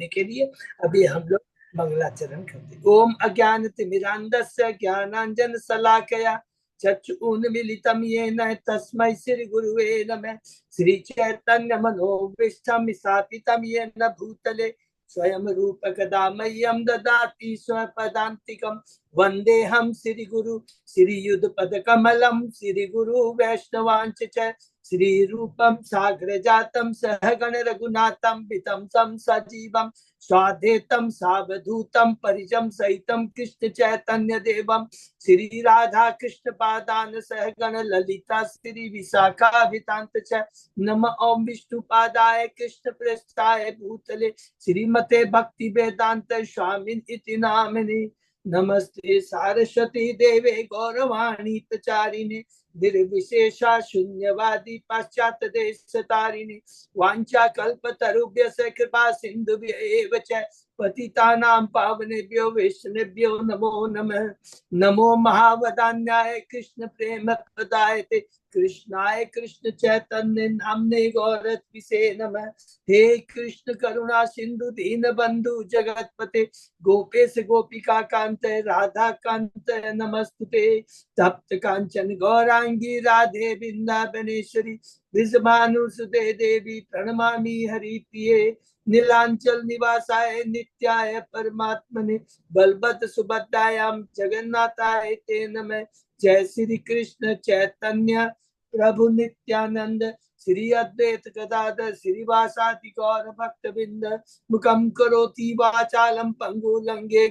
करने के लिए अभी हम लोग मंगलाचरण करते। ओम अज्ञानतिमिरान्धस्य ज्ञानांजन शलाकया चक्षुरुन्मीलितं येन तस्मै श्री गुरुवे नमः। श्री चैतन्य मनोभीष्टं स्थापितं येन भूतले स्वयं रूप कदा मह्यं ददाति स्वपदान्तिकं। वन्देऽहं श्री गुरु श्री युगपद कमलं श्री गुरु वैष्णवांच च श्री रूपं साग्र जातं सहगण रघुनाथं वितं तं सजीवं स्वाद्वैतं सावधूतं परिजं सहितं कृष्ण चैतन्य देवं श्री राधा कृष्ण पादान सहगण ललिता श्री विशाखाभितांत च नम ओम विष्णु पादाय कृष्ण प्रेष्ठाय भूतले श्रीमते भक्ति वेदांत स्वामिन इति नामिने। नमस्ते सारस्वती देवे गौरवाणी प्रचारिणे निर्विशेषा शून्यवादी पाश्चात्य देश तारिणे वांछा कल्पतरुभ्यः कृपा सिंधुभ्यः च पतितानां पावनेभ्यो वैष्णवेभ्यो नमो नमः। नमो महावदान्याय कृष्ण प्रेम प्रदायते कृष्णाय कृष्ण चैतन्य नामने गौरत्विषे नमः। हे कृष्ण करुणा सिंधु दीन बंधु जगतपते गोपेश गोपिका कांत राधा कांत नमस्तुते। तप्त कांचन गौरांगी राधे वृंदावनेश्वरी विषभानुसुते देवी प्रणमामि हरिप्रिये। नीलांचल निवासाय नित्याय परमात्मने बलवत सुभद्रायां जगन्नाथाय ते नमः। जय श्री कृष्ण चैतन्य प्रभु नित्यानंद श्री अद्वैत गदाधर श्रीवासादि गौर भक्तबिंद मुखम करोति वाचालम पंगु लंगे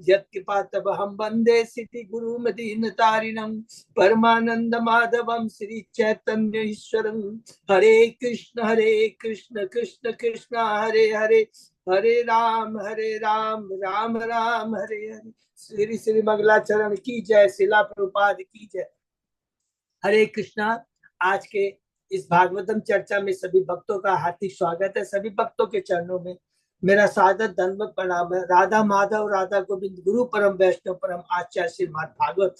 यत्कृपातमहं वंदे सिद्धि गुरु मदीनतारिणं परमानंद माधवम श्री चैतन्य ईश्वरं। हरे कृष्ण कृष्ण कृष्ण हरे हरे हरे राम राम राम हरे हरे। श्री श्री मंगलाचरण की जय। शिला प्रभुपाद की जय। हरे कृष्णा। आज के इस भागवतम चर्चा में सभी भक्तों का हार्दिक स्वागत है। सभी भक्तों के चरणों में मेरा सादर दंडवत प्रणाम है। राधा माधव राधा गोविंद गुरु परम वैष्णव परम आचार्य श्रीमद् भागवत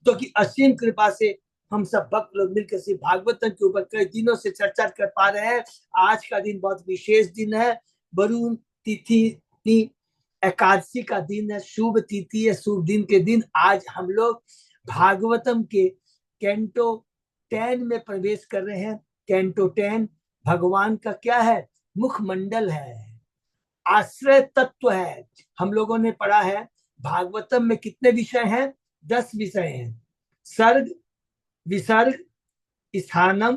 तो की असीम कृपा से हम सब भक्त लोग मिलकर से भागवतम के ऊपर कई दिनों से चर्चा कर पा रहे हैं। आज का दिन बहुत विशेष दिन है। वरुण तिथि एकादशी का दिन है। शुभ तिथि है। शुभ दिन के दिन आज हम लोग भागवतम के कैंटो 10 में प्रवेश कर रहे हैं। कैंटो 10 भगवान का क्या है? मुखमंडल है, आश्रय तत्व है। हम लोगों ने पढ़ा है भागवतम में कितने विषय हैं? 10 विषय हैं। सर्ग, विसर्ग, स्थानम,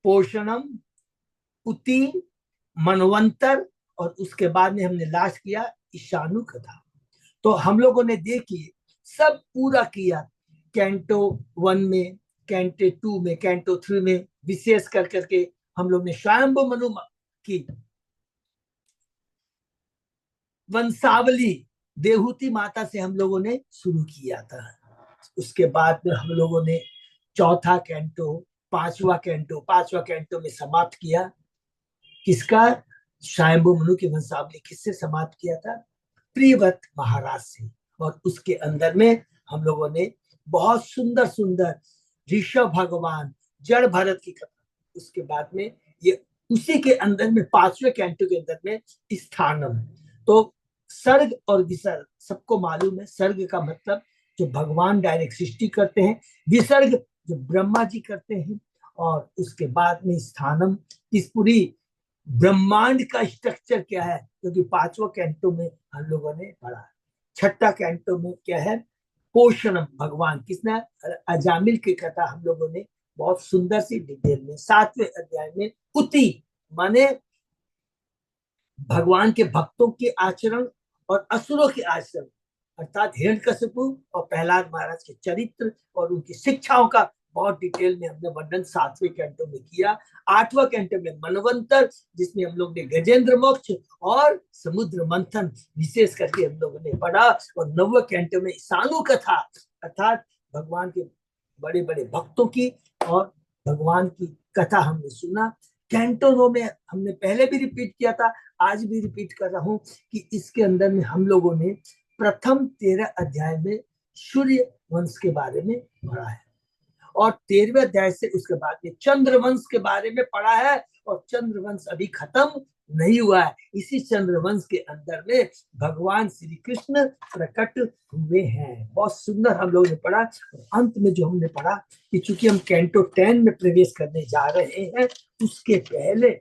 पोषणम, उति, मनवंतर और उसके बाद में हमने लास्ट किया ईशानु कथा। तो हम लोगों ने देखिए सब पूरा किया। कैंटो 1 में, कैंटो 2 में, कैंटो 3 में विशेष कर करके हम लोग ने स्वयंभू मनु की वंशावली देहूती माता से हम लोगों ने शुरू किया था। उसके बाद में हम लोगों ने चौथा कैंटो, पांचवा कैंटो में समाप्त किया। किसका? स्वयंभू मनु की वंशावली किससे समाप्त किया था? प्रियव्रत महाराज से। और उसके अंदर में हम लोगों ने बहुत सुंदर सुंदर ऋषभ भगवान, जड़ भरत की कथा। उसके बाद में ये उसी के अंदर में 5वें कैंटो के अंदर में स्थानम। तो सर्ग और विसर्ग सबको मालूम है। सर्ग का मतलब जो भगवान डायरेक्ट सृष्टि करते हैं, विसर्ग जो ब्रह्मा जी करते हैं, और उसके बाद में स्थानम इस पूरी ब्रह्मांड का स्ट्रक्चर क्या है, क्योंकि 5वां कैंटो में हम लोगों ने पढ़ा है। छठा कैंटो में क्या है? पोषणम, भगवान किसने? अजामिल की कथा हम लोगों ने बहुत सुंदर सी डिटेल में। 7वें अध्याय में उति माने भगवान के भक्तों के आचरण और असुरों के आचरण, अर्थात हिरण्यकशिपु और प्रहलाद महाराज के चरित्र और उनकी शिक्षाओं का बहुत डिटेल में हमने वर्णन 7वें कैंटो में किया। 8वां कैंटो में मनवंतर, जिसमें हम लोग ने गजेंद्र मोक्ष और समुद्र मंथन विशेष करके हम लोगों ने पढ़ा। और 9वें कैंटो में ईशानु कथा, अर्थात भगवान के बड़े बड़े भक्तों की और भगवान की कथा हमने सुना। कैंटो 9 में हमने पहले भी रिपीट किया था, आज भी रिपीट कर रहा हूं कि इसके अंदर में हम लोगों ने प्रथम 13 अध्याय में सूर्य वंश के बारे में पढ़ा है, और 13वें अध्याय से उसके बाद में चंद्रवंश के बारे में पढ़ा है। और चंद्रवंश अभी खत्म नहीं हुआ है। इसी चंद्रवंश के अंदर में भगवान श्री कृष्ण प्रकट हुए हैं। बहुत सुंदर हम लोगों ने पढ़ा। अंत में जो हमने पढ़ा कि चूंकि हम कैंटो 10 में प्रवेश करने जा रहे हैं, उसके पहले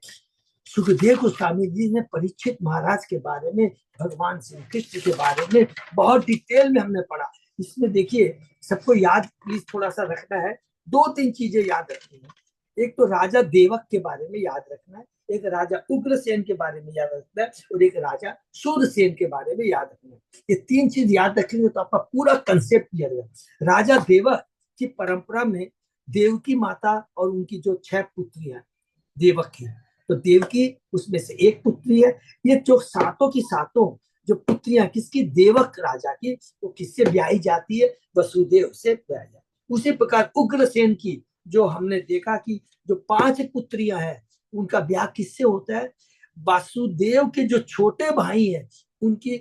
सुखदेव गोस्वामी जी ने परीक्षित महाराज के बारे में, भगवान श्री कृष्ण के बारे में बहुत डिटेल में हमने पढ़ा। इसमें देखिए, सबको याद प्लीज थोड़ा सा रखना है, 2-3 चीजें याद रखनी है। एक तो राजा देवक के बारे में याद रखना है, एक राजा उग्रसेन के बारे में याद रखना है, और एक राजा शूरसेन के बारे में याद रखना है। ये 3 चीज याद रखेंगे तो आपका पूरा कंसेप्ट क्लियर होगा। राजा देवक की परंपरा में देवकी माता और उनकी जो 6 पुत्री है देवक की, तो देवकी उसमें से एक पुत्री है। ये जो सातों की सातों जो पुत्रियां किसकी, देवक राजा की, वो किससे ब्याही जाती है, वसुदेव से ब्याही जाती है। उसी प्रकार उग्रसेन की जो हमने देखा कि जो 5 पुत्रियां हैं उनका ब्याह किससे होता है, वासुदेव के जो छोटे भाई हैं उनकी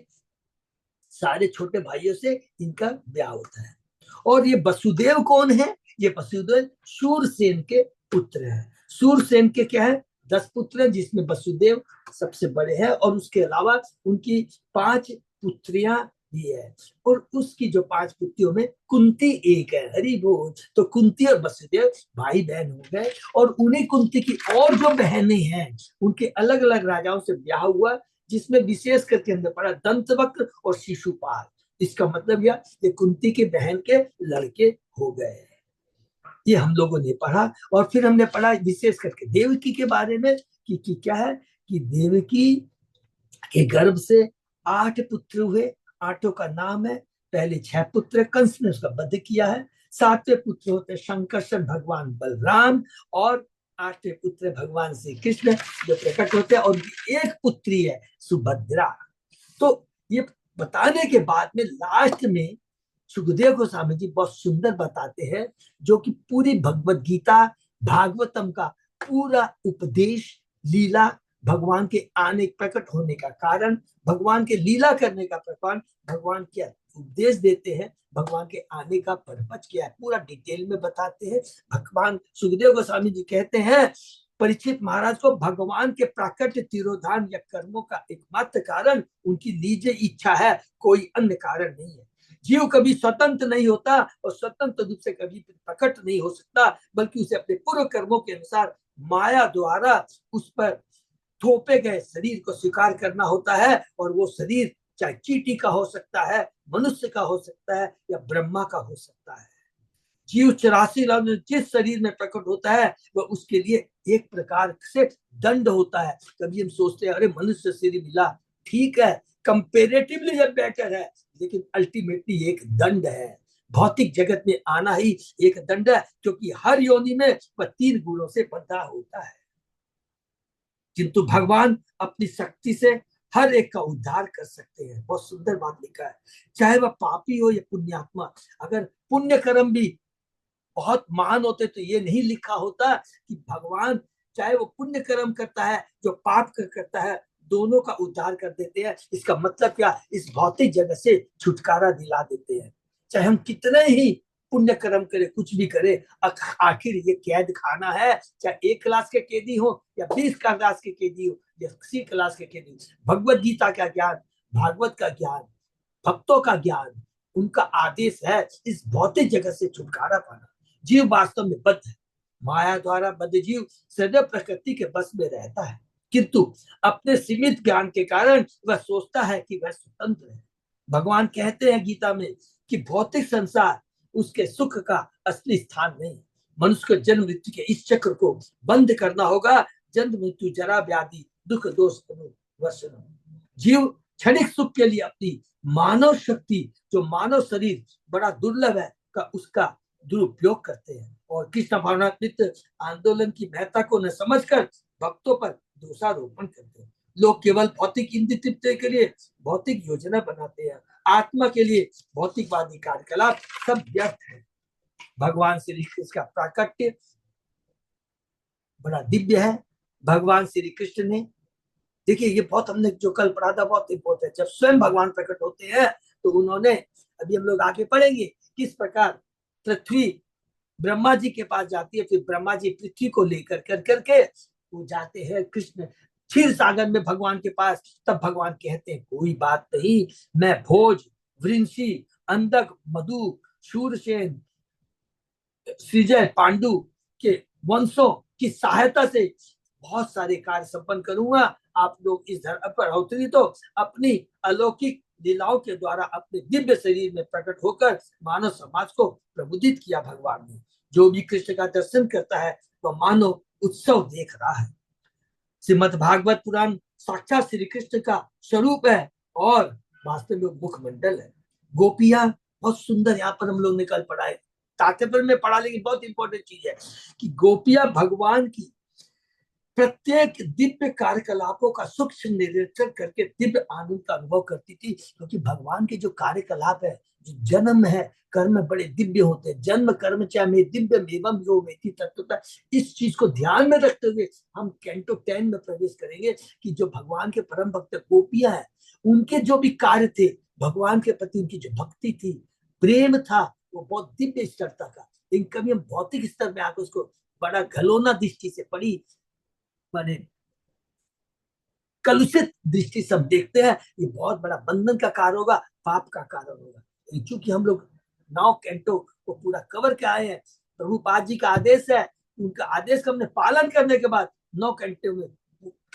सारे छोटे भाइयों से इनका ब्याह होता है। और ये वसुदेव कौन है, ये वसुदेव शूरसेन के पुत्र हैं। शूरसेन के क्या है, 10 पुत्र हैं, जिसमें वसुदेव सबसे बड़े हैं, और उसके अलावा उनकी 5 पुत्रियां भी है। और उसकी जो 5 पुत्रियों में कुंती एक है। हरि बोल। तो कुंती और वसुदेव भाई बहन हो गए, और उन्हीं कुंती की और जो बहनें हैं उनके अलग अलग राजाओं से ब्याह हुआ, जिसमें विशेष करके हमने पढ़ा दंतवक्र और शिशुपाल। इसका मतलब यह ये कुंती के बहन के लड़के हो गए। ये हम लोगों ने पढ़ा। और फिर हमने पढ़ा विशेष करके देवकी के बारे में कि क्या है कि देवकी के गर्भ से 8 पुत्र हुए। 8 का नाम है, पहले 6 पुत्र कंस ने उसका वध किया है। 7वें पुत्र होते शंकरशन भगवान बलराम, और 8वें पुत्र भगवान श्री कृष्ण जो प्रकट होते हैं, और एक पुत्री है सुभद्रा। तो ये बताने के बाद में लास्ट में सुखदेव गोस्वामी जी बहुत सुंदर बताते हैं, जो कि पूरी भगवत गीता भागवतम का पूरा उपदेश लीला, भगवान के आने प्रकट होने का कारण, भगवान के लीला करने का प्रकार, भगवान क्या उपदेश देते हैं, भगवान के आने का पर्पज क्या है, पूरा डिटेल में बताते हैं। भगवान सुखदेव गोस्वामी जी कहते हैं परीक्षित महाराज को भगवान के प्राकट्य तिरोधान या कर्मों का एकमात्र कारण उनकी निज इच्छा है, कोई अन्य कारण नहीं है। जीव कभी स्वतंत्र नहीं होता और स्वतंत्र रूप से कभी प्रकट नहीं हो सकता, बल्कि उसे अपने पूर्व कर्मों के अनुसार माया द्वारा उस पर थोपे गए शरीर को स्वीकार करना होता है। और वो शरीर चाहे चींटी का हो सकता है, मनुष्य का हो सकता है, या ब्रह्मा का हो सकता है। जीव 84 लाख जिस शरीर में प्रकट होता है वह उसके लिए एक प्रकार से दंड होता है। कभी हम सोचते हैं अरे मनुष्य शरीर मिला, ठीक है, कंपेरेटिवली जब बेटर है, लेकिन अल्टीमेटली एक दंड है। भौतिक जगत में आना ही एक दंड है, क्योंकि हर योनि में वह 3 गुणों से बंधा होता है। किंतु भगवान अपनी शक्ति से हर एक का उद्धार कर सकते हैं। बहुत सुंदर बात लिखा है, चाहे वह पापी हो या पुण्यात्मा। अगर पुण्य कर्म भी बहुत महान होते तो ये नहीं लिखा होता कि भगवान चाहे वो पुण्य कर्म करता है जो पाप करता है, दोनों का उद्धार कर देते हैं। इसका मतलब क्या, इस भौतिक जगत से छुटकारा दिला देते हैं। चाहे हम कितने ही पुण्य कर्म करें, कुछ भी करें, आखिर ये कैद खाना है। चाहे 1 क्लास के कैदी हो या 20 क्लास के कैदी हो या 80 क्लास के कैदी हो, भगवत गीता का ज्ञान, भागवत का ज्ञान, भक्तों का ज्ञान, उनका आदेश है इस भौतिक जगत से छुटकारा पाना। जीव वास्तव में बद्ध है, माया द्वारा बद्ध जीव सदैव प्रकृति के बस में रहता है, किंतु अपने सीमित ज्ञान के कारण वह सोचता है कि वह स्वतंत्र है। भगवान कहते हैं गीता में कि भौतिक संसार उसके सुख का असली स्थान नहीं। मनुष्य को जन्म मृत्यु के इस चक्र को बंद करना होगा। जन्म मृत्यु जरा व्याधि दुख दोष वर्षण। जीव क्षणिक सुख के लिए अपनी मानव शक्ति, जो मानव शरीर बड़ा दुर्लभ है, का उसका दुरुपयोग करते हैं, और कृष्ण भावनात्मित आंदोलन की महत्ता को न समझकर भक्तों पर दोषारोपण करते हैं। लोग केवल भौतिक इंद्रिय तृप्ति के लिए भौतिक योजना बनाते हैं, आत्मा के लिए भौतिकवादी कार्यकलाप सब व्यर्थ है। भगवान श्री कृष्ण का प्राकट्य बड़ा दिव्य है। भगवान श्री कृष्ण ने, देखिए ये बहुत हमने जो कल पढ़ा था बहुत इंपॉर्टेंट है। जब स्वयं भगवान प्रकट होते हैं तो उन्होंने, अभी हम लोग आगे पढ़ेंगे किस प्रकार पृथ्वी ब्रह्मा जी के पास जाती है, फिर ब्रह्मा जी पृथ्वी को लेकर करके वो जाते हैं कृष्ण क्षीर सागर में भगवान के पास, तब भगवान कहते हैं कोई बात नहीं, मैं भोज, वृंशी, अंधक, मधु, शूरसेन, श्रीजय, पांडु के वंशों की सहायता से बहुत सारे कार्य संपन्न करूंगा। आप लोग इस धरती पर अवतरी तो अपनी अलौकिक लीलाओं के द्वारा अपने दिव्य शरीर में प्रकट होकर मानव समाज को प्रबुद्धित किया। भगवान ने जो भी कृष्ण का दर्शन करता है वह मानो उत्सव देख रहा है। श्रीमद् भागवत पुराण साक्षात श्री कृष्ण का स्वरूप है और वास्तव में मुखमंडल है। गोपियां बहुत सुंदर, यहाँ पर हम लोग ने कल पढ़ा है, तात्पर्य में पढ़ा, लेकिन बहुत इंपॉर्टेंट चीज है कि गोपियां भगवान की प्रत्येक दिव्य कार्यकलापों का सूक्ष्म निरीक्षण करके दिव्य आनंद का अनुभव करती थी, क्योंकि भगवान के जो कार्यकलाप है, जो जन्म है, कर्म बड़े दिव्य होते हैं। जन्म कर्म चाहे में दिव्य एवं यो वेति तत्वतः, इस चीज को ध्यान में रखते हुए हम कैंटो 10 में प्रवेश करेंगे कि जो भगवान के परम भक्त गोपियां हैं, उनके जो भी कार्य थे, भगवान के प्रति उनकी जो भक्ति थी, प्रेम था, वो बहुत दिव्य स्तर तक था। लेकिन कभी हम भौतिक स्तर में आकर उसको बड़ा घलोना दृष्टि से पढ़ी, माने कलुषित दृष्टि से हम देखते हैं, ये बहुत बड़ा बंधन का कारण होगा, पाप का कारण होगा। चूंकि हम लोग 9 कैंटो को पूरा कवर के आए हैं, प्रभुपाद जी का आदेश है, उनका आदेश का हमने पालन करने के बाद 9 कैंटो में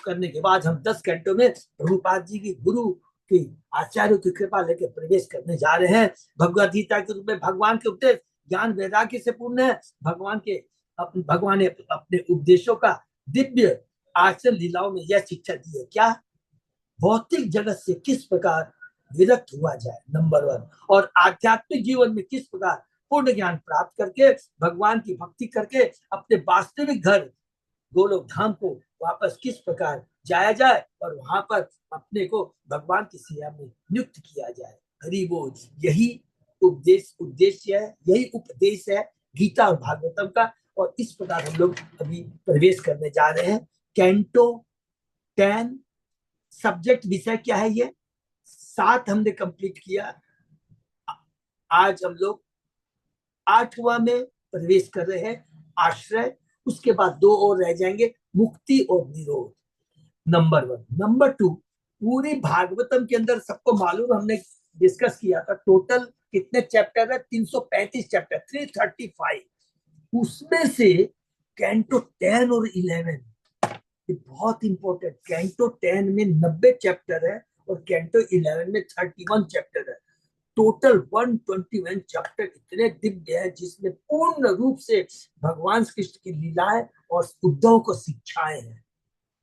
करने के बाद हम 10 कैंटो में प्रभुपाद जी की गुरु की आचार्यों की कृपा लेकर प्रवेश करने जा रहे हैं। भगवद गीता के रूप में भगवान के उपदेश ज्ञान वैराग्य से पूर्ण है। भगवान ने अपने उपदेशों का दिव्य आचरण लीलाओं में यह शिक्षा दी है, क्या भौतिक जगत से किस प्रकार विरक्त हुआ जाए, नंबर 1, और आध्यात्मिक जीवन में किस प्रकार पूर्ण ज्ञान प्राप्त करके भगवान की भक्ति करके अपने वास्तविक घर गोलोक धाम को वापस किस प्रकार जाया जाए और वहां पर अपने को भगवान की सेवा में नियुक्त किया जाए। हरि बोल। यही उद्देश्य है, यही उपदेश है गीता और भागवतम का। और इस प्रकार हम लोग अभी प्रवेश करने जा रहे हैं। कैंटो 10 सब्जेक्ट विषय क्या है, ये 7 हमने कंप्लीट किया। आज हम लोग 8वां में प्रवेश कर रहे हैं, आश्रय। उसके बाद 2 और रह जाएंगे, मुक्ति और निरोध, नंबर 1। नंबर 2, पूरी भागवतम के अंदर सबको मालूम, हमने डिस्कस किया था, टोटल कितने चैप्टर है, 335 चैप्टर, 335। उसमें से कैंटो 10 और 11 ये बहुत इंपॉर्टेंट। कैंटो 10 में 90 चैप्टर है और कैंटो 11 में 31 चैप्टर है। टोटल 121 चैप्टर इतने दिव्य है, जिसमें पूर्ण रूप से भगवान कृष्ण की लीलाएं और उद्धव को शिक्षाएं हैं।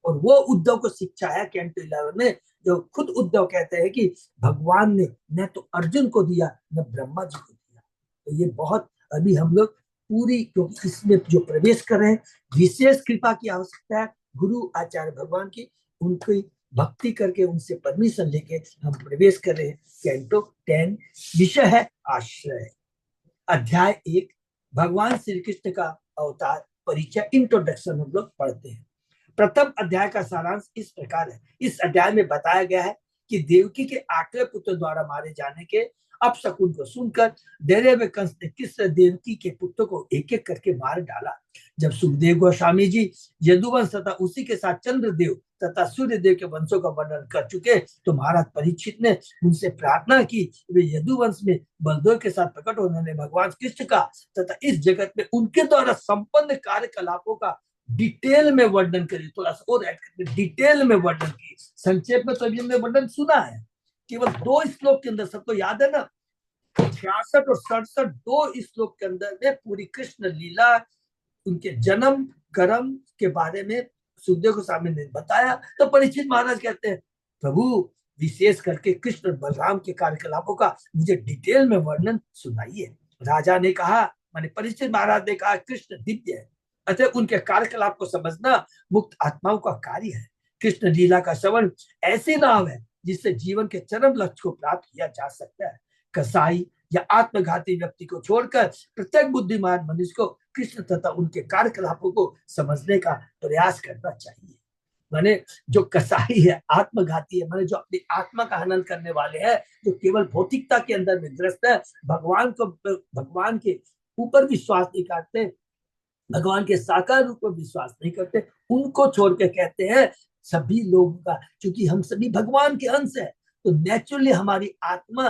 और वो उद्धव को शिक्षा है कैंटो 11 में, जो खुद उद्धव कहते हैं कि भगवान ने न तो अर्जुन को दिया न ब्रह्मा जी को दिया। तो ये बहुत, अभी हम लोग पूरी इसमें जो प्रवेश कर रहे हैं, विशेष कृपा की आवश्यकता है, गुरु आचार्य भगवान की, उनकी भक्ति करके उनसे परमिशन लेके हम प्रवेश कर रहे हैं। कैंटो 10 विषय है आश्रय। अध्याय 1 भगवान श्री कृष्ण का अवतार परिचय, इंट्रोडक्शन हम लोग पढ़ते हैं। प्रथम अध्याय का सारांश इस प्रकार है। इस अध्याय में बताया गया है कि देवकी के 8वें पुत्र द्वारा मारे जाने के अपशकुन को सुनकर डेरे में कंस ने कृष्ण देवकी के पुत्र को एक एक करके मार डाला। जब सुखदेव गोस्वामी जी यदुवंश तथा उसी के साथ चंद्रदेव तथा सूर्यदेव के वंशों का वर्णन कर चुके, तो महाराज परीक्षित ने उनसे प्रार्थना की, वे यदुवंश में बलदेव के साथ प्रकट होने भगवान कृष्ण का तथा इस जगत में उनके द्वारा संपन्न कार्यकलापों का डिटेल में वर्णन करिए। थोड़ा सा और ऐड करके डिटेल में वर्णन की। संक्षेप में तो अभी हमने वर्णन सुना है, केवल 2 श्लोक के अंदर, सबको याद है ना, 66 और 67, 2 श्लोक के अंदर में पूरी कृष्ण लीला, उनके जन्म कर्म के बारे में सुखदेव गोस्वामी ने बताया। तो परीक्षित महाराज कहते हैं, प्रभु विशेष करके कृष्ण बलराम के कार्यकलापों का मुझे डिटेल में वर्णन सुनाइए। राजा ने कहा, माने परीक्षित महाराज ने कहा, कृष्ण दिव्य है, अतः उनके कार्यकलाप को समझना मुक्त आत्माओं का कार्य है। कृष्ण लीला का श्रवण ऐसी नाव है जिससे जीवन के चरम लक्ष्य को प्राप्त किया जा सकता है। कसाई या आत्मघाती व्यक्ति को छोड़कर प्रत्येक बुद्धिमान मनुष्य को कृष्ण तथा उनके कार्यकलापों को समझने का प्रयास करना चाहिए। माने जो कसाई है, आत्मघाती है, माने जो अपनी आत्मा का हनन करने वाले हैं, जो केवल भौतिकता के अंदर में ग्रस्त है, भगवान के ऊपर विश्वास नहीं करते, भगवान के साकार रूप में विश्वास नहीं करते, उनको छोड़ के कहते हैं सभी लोगों का, क्योंकि हम सभी भगवान के अंश है, तो नेचुरली हमारी आत्मा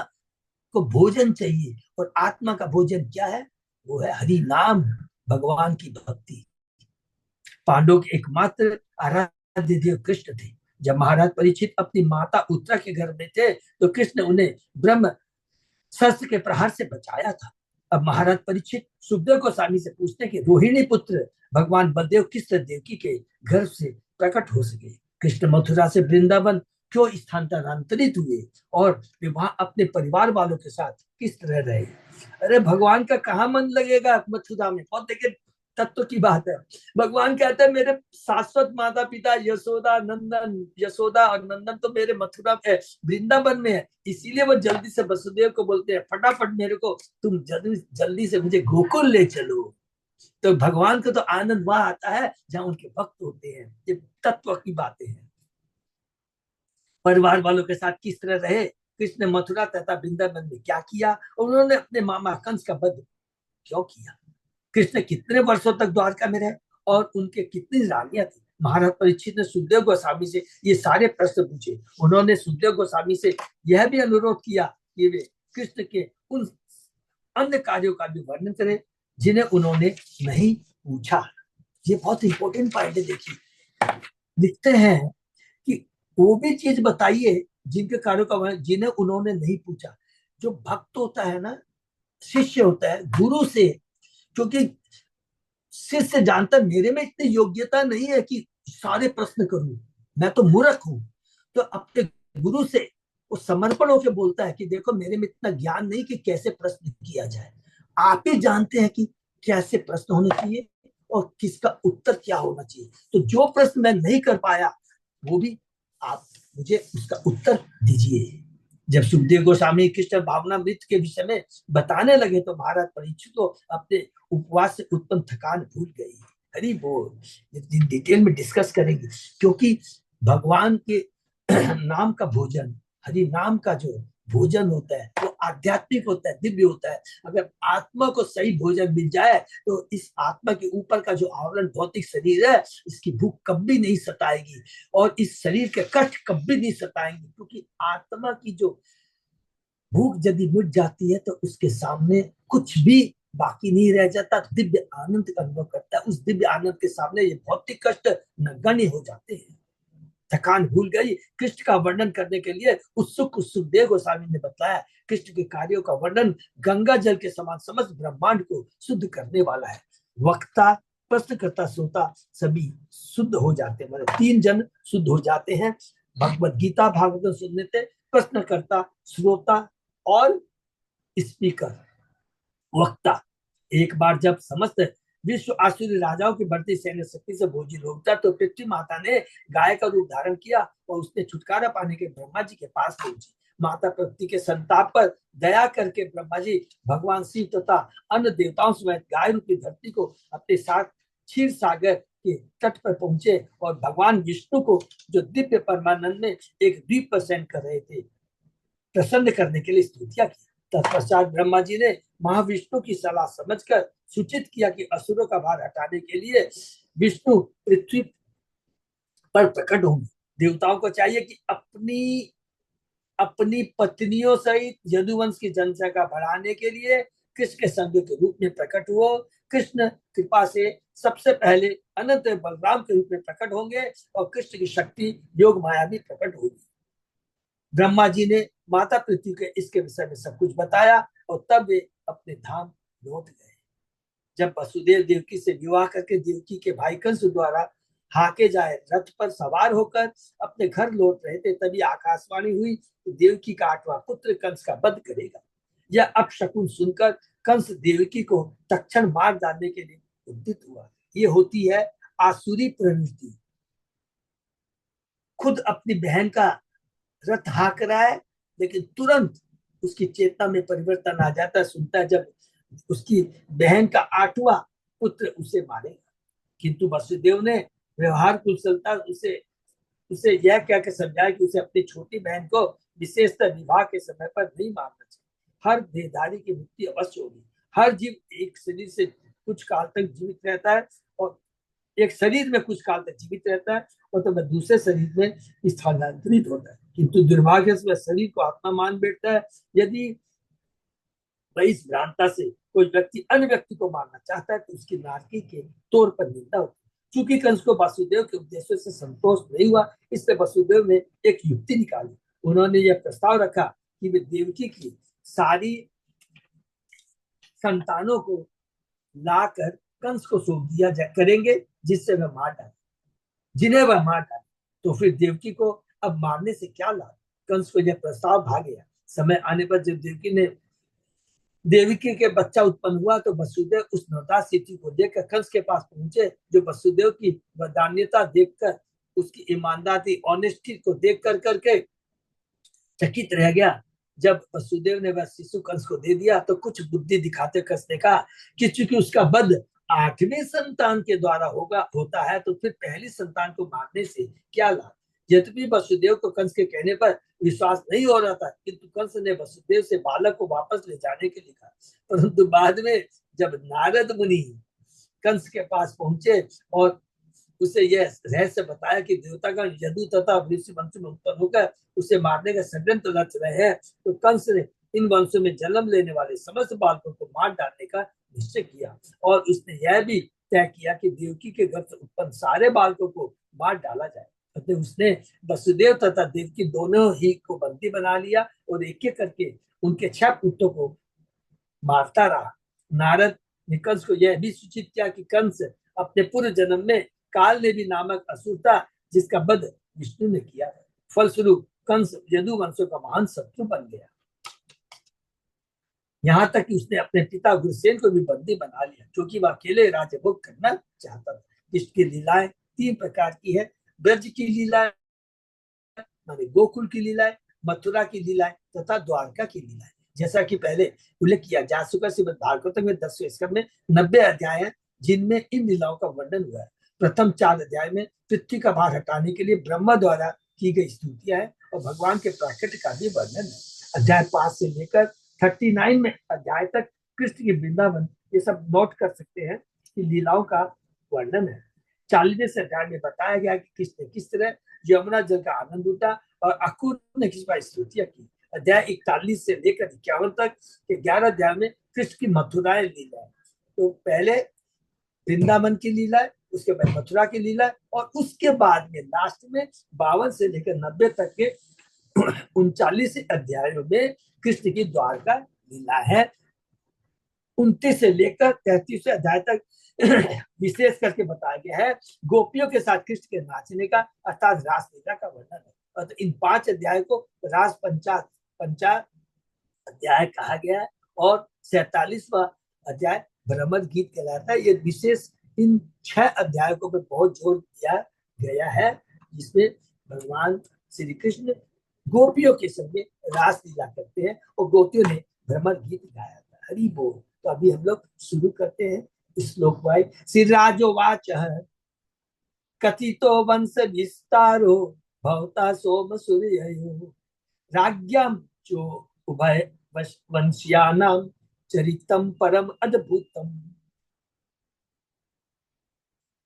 को भोजन चाहिए। और आत्मा का भोजन क्या है? वो है हरि नाम, भगवान की भक्ति। पांडवों के एकमात्र आराध्य देव कृष्ण थे। जब महाराज परीक्षित अपनी माता उत्तरा के घर में थे तो कृष्ण उन्हें ब्रह्म शस्त्र के प्रहार से बचाया था। अब महाराज परीक्षित सुखदेव गोस्वामी से पूछते कि रोहिणी पुत्र भगवान बलदेव किस तरह देवकी के घर से प्रकट हो सके? कृष्ण मथुरा से वृंदावन क्यों स्थानांतरित हुए और वे वहां अपने परिवार वालों के साथ किस तरह रहे? अरे भगवान का कहाँ मन लगेगा मथुरा में? बहुत देखिए तत्व की बात है। भगवान कहते हैं मेरे शाश्वत माता पिता यशोदा और नंदन तो मेरे मथुरा में वृंदावन में है, इसीलिए वो जल्दी से वसुदेव को बोलते हैं फटाफट मेरे को तुम जल्दी जल्दी से मुझे गोकुल ले चलो। तो भगवान को तो आनंद वहां आता है जहां उनके भक्त होते हैं। ये तत्व की बातें हैं। परिवार वालों के साथ किस तरह रहे? कृष्ण ने मथुरा तथा वृंदावन में क्या किया? उन्होंने अपने मामा कंस का वध क्यों किया? कृष्ण कितने वर्षों तक द्वारका में रहे और उनके कितनी रानियां थी? महाराज परीक्षित ने सुखदेव गोस्वामी से ये सारे प्रश्न पूछे। उन्होंने सुखदेव गोस्वामी से यह भी अनुरोध किया कि वे कृष्ण के उन अन्य कार्यों का भी वर्णन करें जिन्हें उन्होंने नहीं पूछा। ये बहुत इंपॉर्टेंट पॉइंट है। देखिए लिखते हैं कि वो भी चीज बताइए जिनके कार्यों का वर्णन जिन्हें उन्होंने नहीं पूछा। जो भक्त होता है ना, शिष्य होता है गुरु से, क्योंकि शिष्य जानता मेरे में इतनी योग्यता नहीं है कि सारे प्रश्न करूं, मैं तो मूर्ख हूं। तो अपने गुरु से वो समर्पण होकर बोलता है कि देखो मेरे में इतना ज्ञान नहीं कि कैसे प्रश्न किया जाए, आप ही जानते हैं कि कैसे प्रश्न होने चाहिए और किसका उत्तर क्या होना चाहिए। तो जो प्रश्न मैं नहीं कर पाया वो भी आप मुझे उसका उत्तर दीजिए। जब सुखदेव गोस्वामी कृष्ण भावनामृत के विषय में बताने लगे तो महाराज परीक्षित को अपने उपवास से उत्पन्न थकान भूल गई। हरी बोल। डिटेल में डिस्कस करेंगे, क्योंकि भगवान के नाम का भोजन, हरि नाम का जो भोजन होता है वो आध्यात्मिक होता है, दिव्य होता है। अगर आत्मा को सही भोजन मिल जाए तो इस आत्मा के ऊपर का जो आवरण भौतिक शरीर है इसकी भूख कभी नहीं सताएगी और इस शरीर के कष्ट कभी नहीं सताएंगे, क्योंकि आत्मा की जो भूख यदि मिट जाती है तो उसके सामने कुछ भी बाकी नहीं रह जाता, दिव्य आनंद का अनुभव करता है। उस दिव्य आनंद के सामने ये भौतिक कष्ट नगण्य हो जाते हैं। थकान भूल गई। कृष्ण का वर्णन करने के लिए उत्सुक सुखदेव गोस्वामी ने बताया कृष्ण के कार्यों का वर्णन गंगा जल के समान समस्त ब्रह्मांड को शुद्ध करने वाला है। वक्ता, प्रश्नकर्ता, श्रोता सभी शुद्ध हो जाते हैं, मतलब 3 जन शुद्ध हो जाते हैं। भगवत गीता भागवत सुनने से प्रश्नकर्ता, श्रोता और स्पीकर, वक्ता। एक बार जब समस्त विश्व आसुरी राजाओं की बढ़ती सैन्य शक्ति से बोझिल हो उठा तो पृथ्वी माता ने गाय का रूप धारण किया और उसने छुटकारा पाने के ब्रह्मा जी के पास पहुंची। माता प्रकृति के संताप पर दया करके ब्रह्मा जी भगवान शिव तथा अन्य देवताओं समेत गाय रूपी धरती को अपने साथ क्षीर सागर के तट पर पहुंचे और भगवान विष्णु को जो दिव्य परमानंद में एक द्वीप पर शयन कर रहे थे प्रसन्न करने के लिए स्तुतिया की। तत्पश्चात ब्रह्मा जी ने महाविष्णु की सलाह समझकर सूचित किया कि असुरों का भार हटाने के लिए विष्णु पृथ्वी पर प्रकट होंगे। देवताओं को चाहिए कि अपनी अपनी पत्नियों सहित यदुवंश की जनसंख्या बढ़ाने के लिए कृष्ण के संग के रूप में प्रकट हुआ। कृष्ण कृपा से सबसे पहले अनंत बलराम के रूप में प्रकट होंगे और कृष्ण की शक्ति योग माया भी प्रकट होगी। ब्रह्मा जी ने माता पृथ्वी के इसके विषय में सब कुछ बताया और तब वे अपने धाम लौट गए। जब वसुदेव देवकी से विवाह करके देवकी के भाई कंस द्वारा हाके जाए रथ पर सवार होकर अपने घर लौट रहे थे तभी आकाशवाणी हुई कि देवकी का 8वां पुत्र कंस का वध करेगा। यह अपशकुन सुनकर कंस देवकी को तत्क्षण मार डालने के लिए उद्यत हुआ। ये होती है आसुरी प्रवृत्ति। खुद अपनी बहन का रथ हाँक रहा है लेकिन तुरंत उसकी चेतना में परिवर्तन आ जाता है, सुनता है जब उसकी बहन का 8वां पुत्र उसे मारेगा। किंतु वसुदेव ने व्यवहार कुशलता उसे उसे यह कहकर समझाया कि उसे अपनी छोटी बहन को विशेषतः विवाह के समय पर नहीं मारना चाहिए। हर देहधारी की मृत्यु अवश्य होगी। हर जीव एक शरीर से कुछ काल तक जीवित रहता है और एक शरीर में कुछ काल तक जीवित रहता है और तो वह दूसरे शरीर में स्थानांतरित होता है, किंतु दुर्भाग्य से वह शरीर को आत्मा मान बैठता है। यदि वह इस भ्रांता से कोई व्यक्ति अन्य व्यक्ति को मारना चाहता है तो उसकी नारकी के तौर पर निंदा होती है। चूंकि कंस को वासुदेव के उपदेशों से संतोष नहीं हुआ, इसलिए वसुदेव ने एक युक्ति निकाली। उन्होंने यह प्रस्ताव रखा कि वे देवकी की सारी संतानों को लाकर कंस को सौंप दिया करेंगे, जिससे वह मार डाले, जिन्हें वह मार डाले। तो फिर देवकी को अब मारने से क्या लाभ? कंस को यह प्रस्ताव भा गया। समय आने पर जब देवकी के बच्चा उत्पन्न हुआ तो वसुदेव उस नवदास स्थिति को देखकर कंस के पास पहुंचे, जो वसुदेव की वदान्यता देखकर, उसकी ईमानदारी, ऑनेस्टी को देख कर करके चकित रह गया। जब वसुदेव ने वह शिशु कंस को दे दिया तो कुछ बुद्धि दिखाते कंस ने कहा कि चूंकि उसका वध 8वें संतान के द्वारा होता है तो फिर पहली संतान को मारने से क्या लाभ? यद्यपि वसुदेव को कंस के कहने पर विश्वास नहीं हो रहा था, किंतु कंस ने वसुदेव से बालक को वापस ले जाने के लिए कहा। परंतु बाद में जब नारद मुनि कंस के पास पहुंचे और उसे यह रहस्य बताया कि देवतागण यदु तथा वृषि वंश में उत्पन्न होकर उसे मारने का षड्यंत्र रच रहे हैं, तो कंस ने इन वंशों में जन्म लेने वाले समस्त बालकों को मार डालने का निश्चय किया और उसने यह भी तय किया कि देवकी के गर्भ से उत्पन्न सारे बालकों को मार डाला जाए। अतः उसने वसुदेव तथा देवकी दोनों ही को बंदी बना लिया और एक एक करके उनके 6 पुत्रों को मारता रहा। नारद ने कंस को यह भी सूचित किया कि कंस अपने पूर्व जन्म में काल ने भी नामक असुर था, जिसका वध विष्णु ने किया है। फलस्वरूप कंस यदु वंशों का महान शत्रु बन गया। यहाँ तक कि उसने अपने पिता गुरुसेन को भी बंदी बना लिया, क्योंकि वह अकेले राज्य भोग करना चाहता था। इसकी लीलाएं 3 प्रकार की है। ब्रज की लीलाएं माने गोकुल की लीलाएं, मथुरा की लीलाएं तथा द्वारका की लीलाएं। जैसा कि पहले उल्लेख किया जा चुका, श्रीमद् भागवतम में 10वें स्कंद में 90 अध्याय हैं, जिनमें इन लीलाओं का वर्णन हुआ है। प्रथम 4 अध्याय में पृथ्वी का भार हटाने के लिए ब्रह्मा द्वारा की गई स्तुतियां हैं और भगवान के प्राकट्य का भी वर्णन है। अध्याय 5 से लेकर 39 में अध्याय तक कृष्ण की वृंदावन, ये सब नोट कर सकते हैं कि लीलाओं का वर्णन है। 40वें अध्याय में बताया गया कि कृष्ण किस तरह यमुना जल का आनंद उठा और अकुर ने किस बार स्तुतियां की। अध्याय 41 से लेकर 51 तक के 11 अध्याय में कृष्ण की मथुराएं लीला। तो पहले वृंदावन की लीला, उसके बाद मथुरा की लीला और उसके बाद में लास्ट में 52 से लेकर 90 तक के 39 अध्यायों में कृष्ण की द्वारका लीला है। 29 से लेकर 33 अध्याय तक विशेष करके बताया गया है गोपियों के साथ कृष्ण के नाचने का, अर्थात रास लीला का वर्णन है। और तो इन 5 अध्याय को रास पंचा अध्याय कहा गया है और 47वां अध्याय भ्रमर गीत कहलाता है। ये विशेष इन 6 अध्यायों को बहुत जोर दिया गया है, जिसमें भगवान श्री कृष्ण गोपियों के संग रास लीला करते हैं और गोपियों ने भ्रमर गीत गाया था। हरि बोल। तो अभी हम लोग शुरू करते हैं श्लोक वाइज। श्री राजोवाच कथितो वंश विस्तारो भवता सोम सूर्ययो राज्ञां चो उभय वंश्यानां चरितम परम अद्भुतम।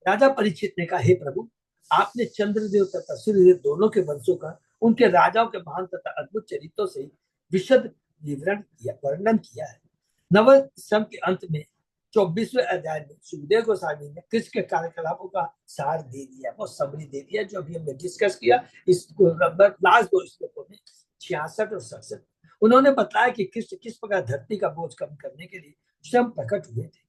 राजा परीक्षित ने कहा, हे प्रभु, आपने चंद्रदेव तथा सूर्यदेव दोनों के वंशों का उनके राजाओं के महान तथा अद्भुत चरित्रों से विशद वर्णन किया है। नव सम के अंत में 24वें अध्याय में सुखदेव गोस्वामी ने कृष्ण के कार्यकलापों का सार दे दिया, वो समरी दे दिया, जो अभी हमने डिस्कस किया इसको लास्ट 2 श्लोकों में 66 और 67। उन्होंने बताया कि कृष्ण किस प्रकार धरती का बोझ कम करने के लिए स्वयं प्रकट हुए थे,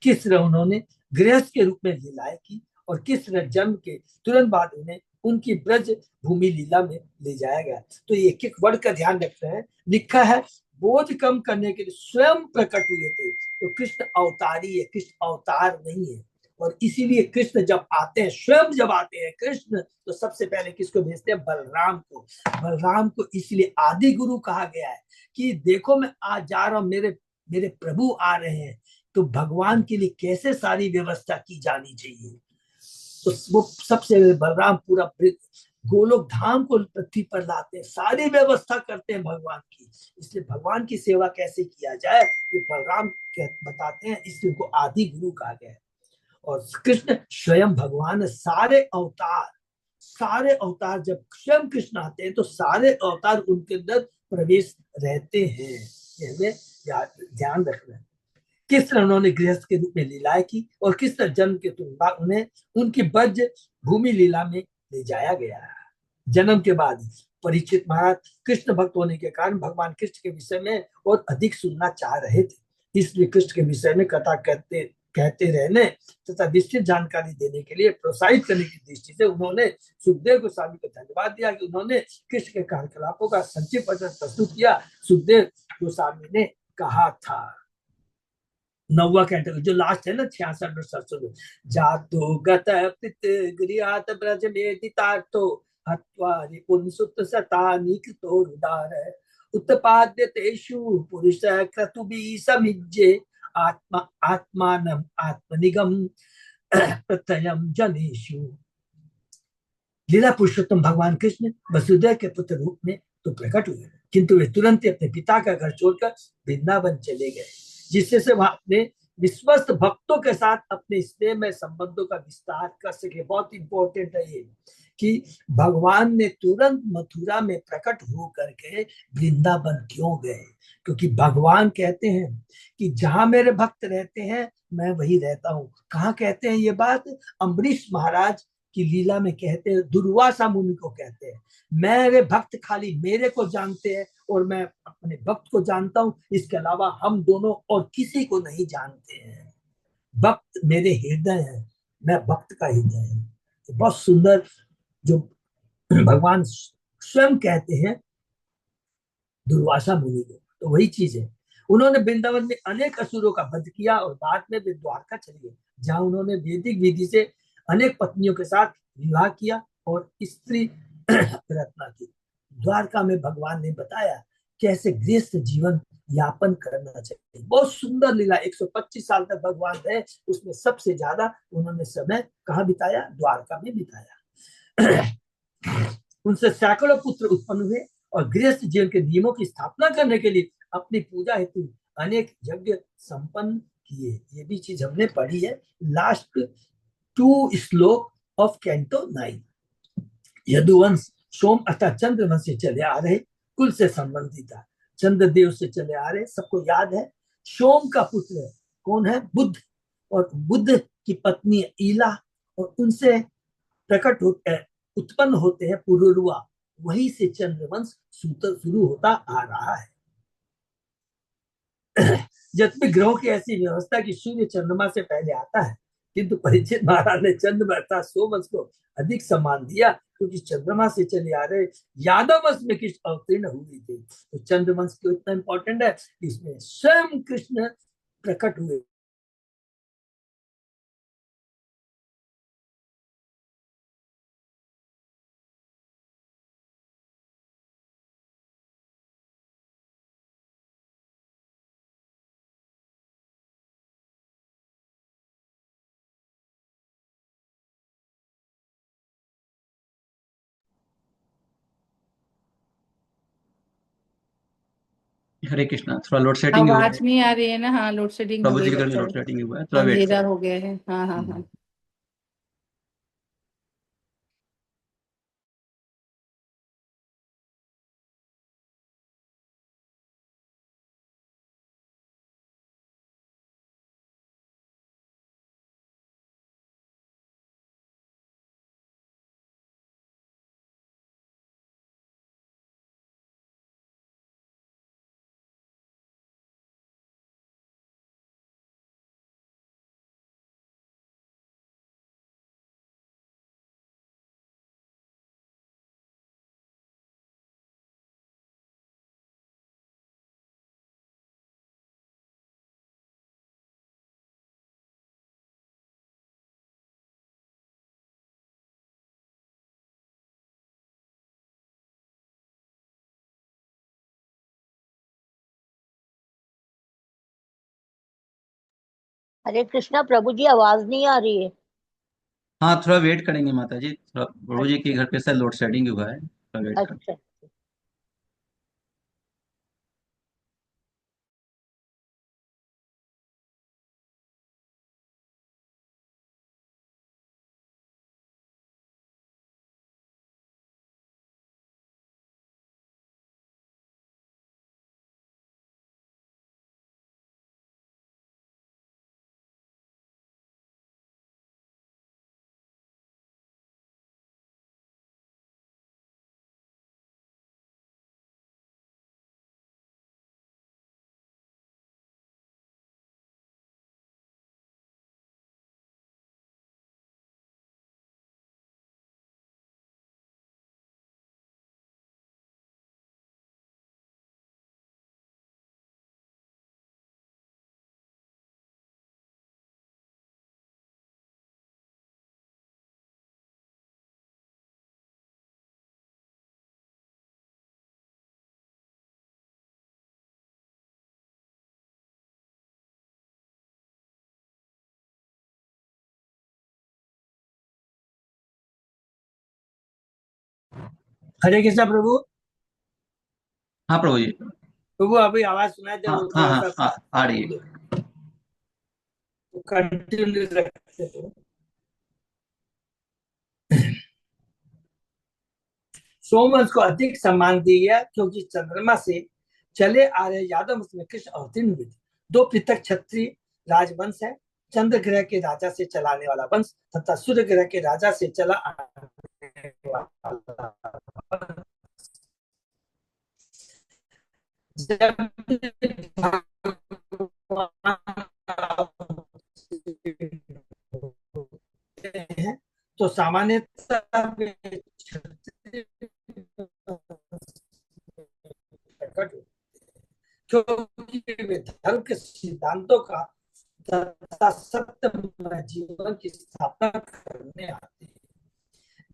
किस तरह उन्होंने गृहस्थ के रूप में लीलाएं की और किस तरह जन्म के तुरंत बाद उन्हें उनकी ब्रज भूमि लीला में ले जाया गया। तो ये एक एक वर्ड का ध्यान रखते हैं। लिखा है बोझ कम करने के लिए स्वयं प्रकट हुए थे। तो कृष्ण अवतारी है, कृष्ण अवतार नहीं है। और इसीलिए कृष्ण जब आते हैं, स्वयं जब आते हैं कृष्ण, तो सबसे पहले किसको भेजते हैं? बलराम को। बलराम को इसलिए आदि गुरु कहा गया है कि देखो मैं आज जा रहा हूं, मेरे प्रभु आ रहे हैं, तो भगवान के लिए कैसे सारी व्यवस्था की जानी चाहिए। तो वो सबसे बलराम पूरा गोलोक धाम को पृथ्वी पर लाते हैं, सारी व्यवस्था करते हैं भगवान की। इसलिए भगवान की सेवा कैसे किया जाए ये बलराम बताते हैं, इसलिए उनको आदि गुरु कहा गया है। और कृष्ण स्वयं भगवान, सारे अवतार जब स्वयं कृष्ण आते हैं तो सारे अवतार उनके अंदर प्रवेश रहते हैं। ये हमें ध्यान रखना है। किस तरह उन्होंने गृहस्थ के रूप में लीलाएं की और किस तरह जन्म के तुरंत बाद उन्हें उनकी ब्रज भूमि लीला में ले जाया गया। जन्म के बाद परीक्षित महाराज कृष्ण भक्त होने के कारण भगवान कृष्ण के विषय में और अधिक सुनना चाह रहे थे, इसलिए कृष्ण के विषय में कथा कहते रहने तथा विस्तृत जानकारी देने के लिए प्रोत्साहित करने की दृष्टि से उन्होंने सुखदेव गोस्वामी को धन्यवाद दिया कि उन्होंने कृष्ण के कार्यकलापों का संक्षिप्त वर्णन प्रस्तुत किया। सुखदेव गोस्वामी ने कहा था, 9वां कैंटो जो लास्ट है ना 66 और 67, जातो गत गृहात ब्रज में दितार्थो हत्वा रिपुंसुत सतानिकृतो रुदार उत्पाद्य तेषु पुरुष क्रतुबी समिज्जे आत्मानम आत्मनिगम प्रत्ययम जनेषु। लीला पुरुषोत्तम भगवान कृष्ण वसुदेव के पुत्र रूप में तो प्रकट हुए, किंतु वे तुरंत ही अपने पिता का घर छोड़कर वृंदावन चले गए, जिससे से वह अपने विश्वस्त भक्तों के साथ अपने स्नेह में संबंधों का विस्तार कर सके। बहुत इंपॉर्टेंट है ये कि भगवान ने तुरंत मथुरा में प्रकट हो करके वृंदावन क्यों गए, क्योंकि भगवान कहते हैं कि जहां मेरे भक्त रहते हैं मैं वही रहता हूँ। कहाँ कहते हैं ये बात? अम्बरीश महाराज की लीला में कहते हैं, दुर्वासा मुनि को कहते हैं, मेरे भक्त खाली मेरे को जानते हैं और मैं अपने भक्त को जानता हूं, इसके अलावा हम दोनों और किसी को नहीं जानते हैं। भक्त मेरे हृदय है, मैं भक्त का हृदय है। तो बहुत सुंदर जो भगवान स्वयं कहते हैं दुर्वासा मुनि को, तो वही चीज है। उन्होंने वृंदावन में अनेक असुरों का वध किया और बाद में वे द्वारका चले गए, जहां उन्होंने वैदिक विधि से अनेक पत्नियों के साथ विवाह किया और स्त्री रत्ना की। द्वारका में भगवान ने बताया कैसे गृहस्थ जीवन यापन करना चाहिए। बहुत सुंदर लीला, 125 साल तक भगवान रहे, उसमें सबसे ज्यादा उन्होंने समय कहाँ बिताया? द्वारका में बिताया। उनसे सैकड़ों पुत्र उत्पन्न हुए और गृहस्थ जीवन के नियमों की स्थापना करने के लिए अपनी पूजा हेतु अनेक यज्ञ संपन्न किए। ये भी चीज हमने पढ़ी है लास्ट 2 श्लोक ऑफ कैंटो 9। यदुवंश सोम अर्थात चंद्रवंश से चले आ रहे कुल से संबंधित था, चंद्रदेव से चले आ रहे, सबको याद है। सोम का पुत्र कौन है? बुद्ध, और बुद्ध की पत्नी ईला, और उनसे प्रकट होते उत्पन्न होते हैं पुरुरुआ, वहीं से चंद्रवंश शुरू होता आ रहा है। यद्यपि ग्रहों की ऐसी व्यवस्था कि सूर्य चंद्रमा से पहले आता है, किंतु परीक्षित महाराज ने चंद्रमा अर्थात सोमवंश को अधिक सम्मान दिया, क्योंकि चंद्रमा से चले आ रहे यादव वंश में कृष्ण अवतीर्ण हुए थे। तो चंद्रवंश क्यों इतना इंपॉर्टेंट है? इसमें स्वयं कृष्ण प्रकट हुए। हरे कृष्णा, थोड़ा लोड सेटिंग हुआ है। आवाज नहीं आ रही है ना? हाँ, लोड शेडिंग हो प्रभु गई जी के घर में लगता लोड है, सेटिंग हुआ है, थोड़ा वेट अंधेरा करो। हो गया है। हाँ हाँ हाँ। हरे कृष्णा प्रभु जी, आवाज नहीं आ रही है। हाँ, थोड़ा वेट करेंगे माता जी, थोड़ा प्रभु जी के घर पे से लोड शेडिंग हुआ है, थोड़ा वेट करें। अच्छा। हरे कृष्णा प्रभु। हाँ प्रभु जी। प्रभु अभी आवाज सुनाई दे, हाँ वो हाँ थोड़ा हाँ सा आ रही है। कंटिन्यू रखते हो। सोमवंश को अधिक सम्मान दिया गया क्योंकि चंद्रमा से चले आ रहे यादव वंश में कृष्ण अवतीर्ण हुए थे। दो पृथक क्षत्रिय राजवंश है, चंद्र ग्रह के राजा से चलाने वाला वंश तथा सूर्य ग्रह के राजा से चला आने वाला वंश। जब हैं तो सामान्यतः वे क्षत्रिय प्रकट होते, क्योंकि वे धर्म के सिद्धांतों का तथा सत्यमय जीवन की स्थापना करने आते हैं।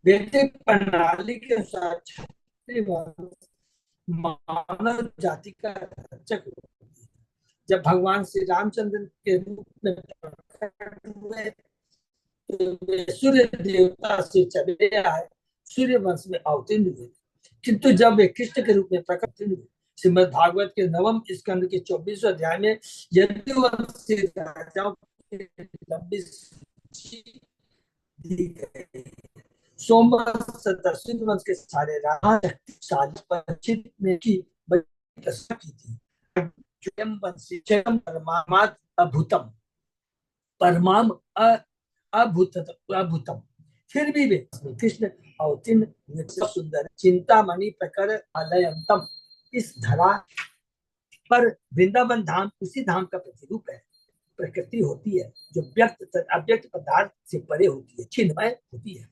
वैदिक प्रणाली के अनुसार क्षत्रिय वंश मानव जाति का रक्षक होते हैं। जब भगवान श्री रामचंद्र के रूप में प्रकट हुए तो वे सूर्य देवता से चले आए, सूर्य वंश में अवतीर्ण हुए। किंतु जब वे कृष्ण के रूप में प्रकट हुए, श्रीमद् भागवत के 9वें स्कंद के 24वें अध्याय में यदुवंशी राजाओं की लंबी सूची दी गई। सोमवंश दक्षिण वंश के सारे राजा शक्तिशाली परिचित ने की प्रशंसा की थी। परमात्म अभूतम परमाम अभूतम, फिर भी वे कृष्ण अवतीर्ण सुंदर चिंतामणि प्रकर अलयंतम। इस धरा पर वृंदावन धाम उसी धाम का प्रतिरूप है। प्रकृति होती है जो व्यक्त अव्यक्त पदार्थ से परे होती है, चिन्मय होती है।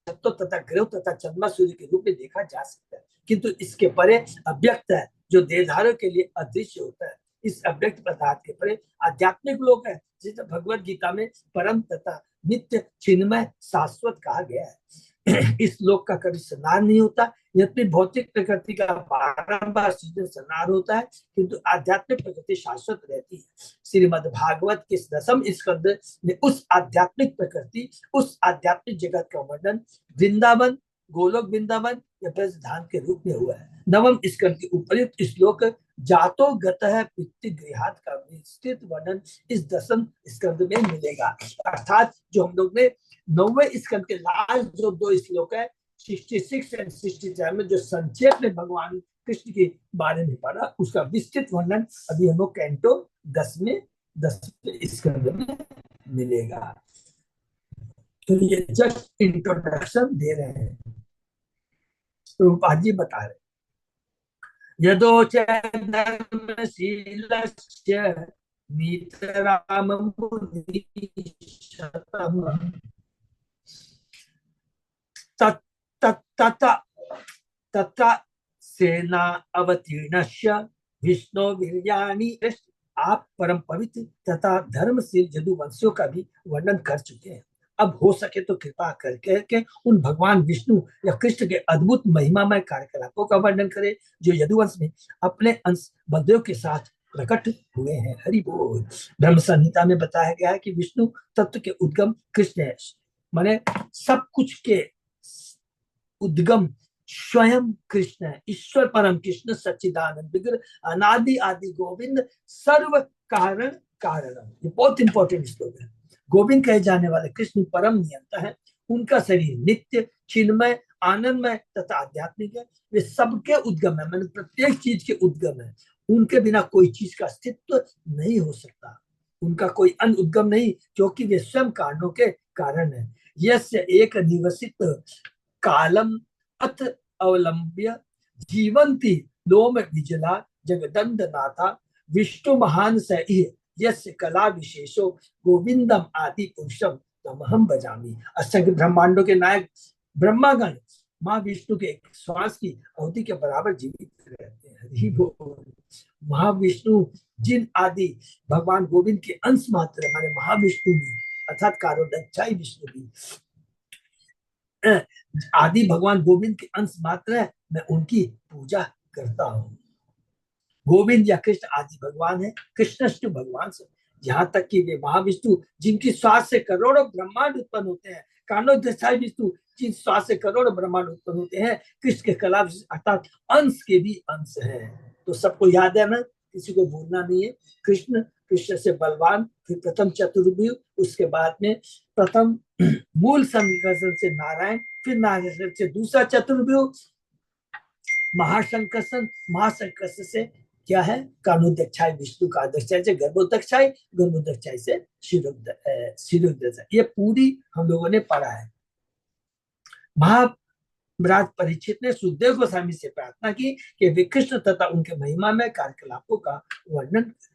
तत्व तथा ग्रह तथा चंद्रमा सूर्य के रूप में देखा जा सकता है, किंतु इसके परे अव्यक्त है जो देहधारक के लिए अदृश्य होता है। इस अव्यक्त पदार्थ के परे आध्यात्मिक लोक है, जिसे भगवत गीता में परम तथा नित्य चिन्मय शाश्वत कहा गया है। इस लोक का कभी संहार नहीं होता, यद्यपि भौतिक प्रकृति का बारंबार सीजन संहार होता है, किंतु आध्यात्मिक प्रकृति शाश्वत रहती है। श्रीमद् भागवत के 10वें स्कंद में उस आध्यात्मिक प्रकृति, उस आध्यात्मिक जगत का वर्णन वृंदावन, गोलोक वृंदावन या ब्रजधाम के रूप में हुआ है। 9वें स्कंद के उपर्युक्त श्लोक जातो गतः पितृगृहात् का विस्तृत वर्णन इस 10वें स्कंद में मिलेगा। अर्थात जो हम लोग ने 9वें स्कंद के लास्ट जो 2 श्लोक है 66 और 67 में जो संक्षेप में भगवान कृष्ण के बारे में पढ़ा, उसका विस्तृत वर्णन अभी हम लोग कैंटो 10वें स्कंद में मिलेगा। तो ये जस्ट इंट्रोडक्शन दे रहे हैं, रूपाजी बता रहे यदोच धर्मशीलस्य नीतरामं बुद्धिशतम् तथा सेना अवतीर्णस्य विष्णु वीर्याणि। आप परम पवित्र तथा धर्मशील यदुवंशियों का भी वर्णन कर चुके हैं। अब हो सके तो कृपा करके उन भगवान विष्णु या कृष्ण के अद्भुत महिमामय कार्यकलापों का वर्णन करें जो यदुवंश में अपने अंश बलदेव के साथ प्रकट हुए हैं। हरि बोल। ब्रह्म संहिता में बताया गया है कि विष्णु तत्व के उद्गम कृष्ण है, माने सब कुछ के उद्गम स्वयं कृष्ण है। ईश्वर परम कृष्ण सच्चिदानंद विग्रह अनादि आदि गोविंद सर्व कारण कारणम। ये बहुत इंपॉर्टेंट श्लोक है। गोविंद कहे जाने वाले कृष्ण परम नियंता है। उनका शरीर नित्य चिन्मय आनंदमय तथा आध्यात्मिक है। वे सबके उद्गम है, मतलब प्रत्येक चीज के उद्गम है। उनके बिना कोई चीज का अस्तित्व नहीं हो सकता। उनका कोई अन्य उद्गम नहीं, क्योंकि वे स्वयं कारणों के कारण है। यस्य एक निवसित कालम अथ अवलंब्य जीवंती लोम विजला जगदंड नाथा विष्णु महान सही यस्य कला विशेषो गोविंदम आदि पुरुषम तमहम बजामी। असंख्य ब्रह्मांडों के नायक ब्रह्मागण माँ विष्णु के एक श्वास की अवधि के बराबर जीवित रहते हैं। हरि बोल। महाविष्णु जिन आदि भगवान गोविंद के अंश मात्र हमारे महाविष्णु भी अर्थात कारोदक्षाई विष्णु भी आदि भगवान गोविंद के अंश मात्र है, मैं उनकी पूजा करता हूँ। गोविंद या कृष्ण आदि भगवान है, कृष्णष्टु भगवान से, यहाँ तक कि वे महाविष्णु जिनकी श्वास से करोड़ों ब्रह्मांड उत्पन्न होते हैं, कानोदक्षाय विष्णु, जिन श्वास से करोड़ों ब्रह्मांड उत्पन्न होते हैं, कृष्ण के कला अर्थात अंश के भी अंश है। तो सबको याद है ना, किसी को भूलना नहीं है। कृष्ण, कृष्ण से बलवान, फिर प्रथम चतुर्भुज, उसके बाद में प्रथम मूल संकर्षण से नारायण, फिर नारायण से दूसरा चतुर्भुज महासंकर्षण, महासंकर्षण से क्या है कानोदक्षाय विष्णु का दक्षाय से गर्भोदक्षाय, गर्भोदक्षाय से शिरोदक्षाय। ये पूरी हम लोगों ने पढ़ा है। महाराज परीक्षित ने सुखदेव गोस्वामी से प्रार्थना की कि वे कृष्ण तथा उनके महिमा में कार्यकलापों का वर्णन करें।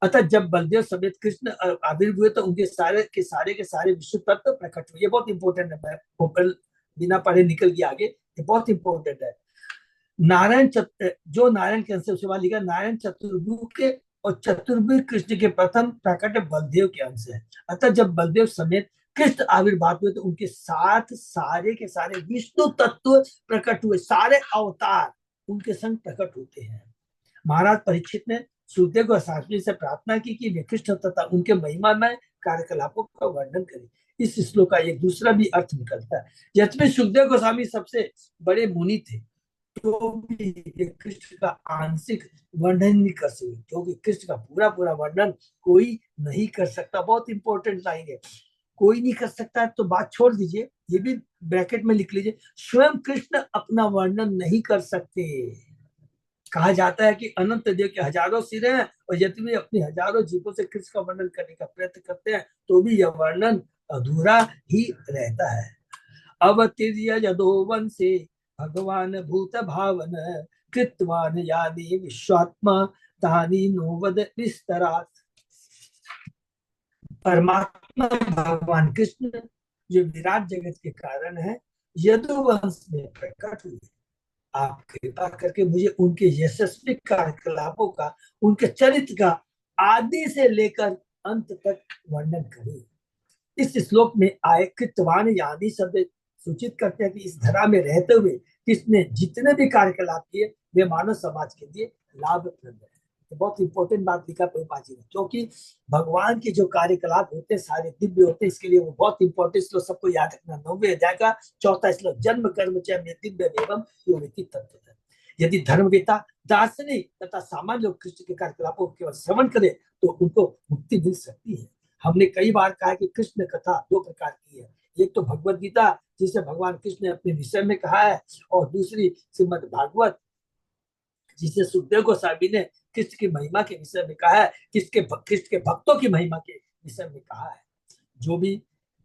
अतः जब बलदेव समेत कृष्ण आविर्भूत हुए तो उनके सारे विश्व तत्व प्रकट हुए। ये बहुत इंपॉर्टेंट है, बिना पढ़े निकल गया आगे, ये बहुत इंपॉर्टेंट है। नारायण जो नारायण के अंश से वाला लिखा, नारायण चतुर्भुज के और चतुर्भुज कृष्ण के प्रथम प्रकट बलदेव के अंश है। अतः जब बलदेव समेत कृष्ण आविर्भाव हुए तो उनके साथ सारे के सारे विष्णु तत्व प्रकट हुए, सारे अवतार उनके संग प्रकट होते हैं। महाराज परीक्षित ने सुखदेव गोस्वामी से प्रार्थना की कि वे कृष्ण तथा उनके महिमा में कार्यकलापों का वर्णन करें। इस श्लोक का एक दूसरा भी अर्थ निकलता है। यद्यपि सुखदेव गोस्वामी सबसे बड़े मुनि थे, तो भी कृष्ण का आंशिक वर्णन नहीं कर सकते, क्योंकि कृष्ण का पूरा पूरा वर्णन कोई नहीं कर सकता। बहुत इंपॉर्टेंट लाइन है, कोई नहीं कर सकता है तो बात छोड़ दीजिए, ये भी ब्रैकेट में लिख लीजिए, स्वयं कृष्ण अपना वर्णन नहीं कर सकते। कहा जाता है कि अनंत देव के हजारों सिर हैं और यदि वे अपनी हजारों जीवों से कृष्ण का वर्णन करने का प्रयत्न करते हैं तो भी यह वर्णन अधूरा ही रहता है। अवतीर्य यदोवन से भगवान भूत भावन कृतवान यानि विश्वात्मा तानि नोवद विस्तरात्। परमात्मा भगवान कृष्ण जो विराट जगत के कारण है, यदुवंश में प्रकट हुए। आप कृपा करके मुझे उनके यशस्वी कार्यकलापों का, उनके चरित्र का आदि से लेकर अंत तक वर्णन करें। इस श्लोक में आए कृतवान यानी शब्द सूचित करते हैं कि इस धरा में रहते हुए किसने जितने भी कार्यकलाप किए वे मानव समाज के लिए लाभप्रद है। तो बहुत इंपॉर्टेंट बात लिखा प्रभुपाद जी ने, क्योंकि भगवान के जो कार्यकलाप होते हैं सारे दिव्य होते हैं, इसके लिए वो बहुत इंपॉर्टेंट श्लोक सबको याद रखना। 9वें अध्याय का 4था श्लोक, जन्म कर्म च में दिव्य एवं योगिति तत्व। यदि धर्मवेता, दार्शनिक तथा सामान्य लोग कृष्ण के कार्यकलापों को केवल श्रवण करें तो उनको मुक्ति मिल सकती है। हमने कई बार कहा कि कृष्ण कथा दो प्रकार की है, एक तो भगवत गीता जिसे भगवान कृष्ण ने अपने विषय में कहा है, और दूसरी श्रीमद् भागवत जिसे सुखदेव गोस्वामी ने कृष्ण की महिमा के विषय में कहा है, कृष्ण के भक्तों की महिमा के विषय में कहा है। जो भी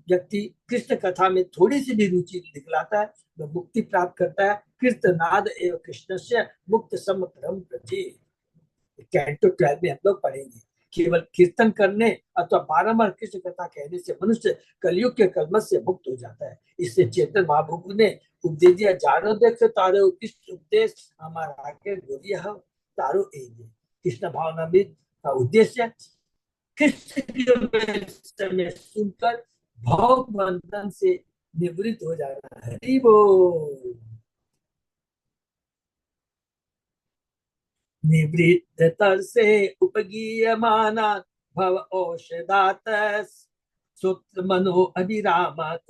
व्यक्ति कृष्ण कथा में थोड़ी सी भी रुचि दिखलाता है वह मुक्ति प्राप्त करता है। कीर्तनाद एवं कृष्ण से मुक्त सम परम प्रति, कैंटो 12 में हम लोग पढ़ेंगे। केवल कीर्तन करने अथवा बारंबार कृष्ण कथा कहने से मनुष्य कलयुग के कलमश से मुक्त हो जाता है। इससे चेतन महाप्रभु ने उपदेश दिया, जानो देख तारो कृष्ण उपदेश हमारा आगे गोरिया तारो एगे। कृष्ण भावनामृत का उद्देश्य कृष्ण की सुनकर भाव बंधन से निवृत्त हो जाना है। हरि बोल। निवृत्त तर से उपगीयमाना भव औषधात सूत्र मनो अभिरामात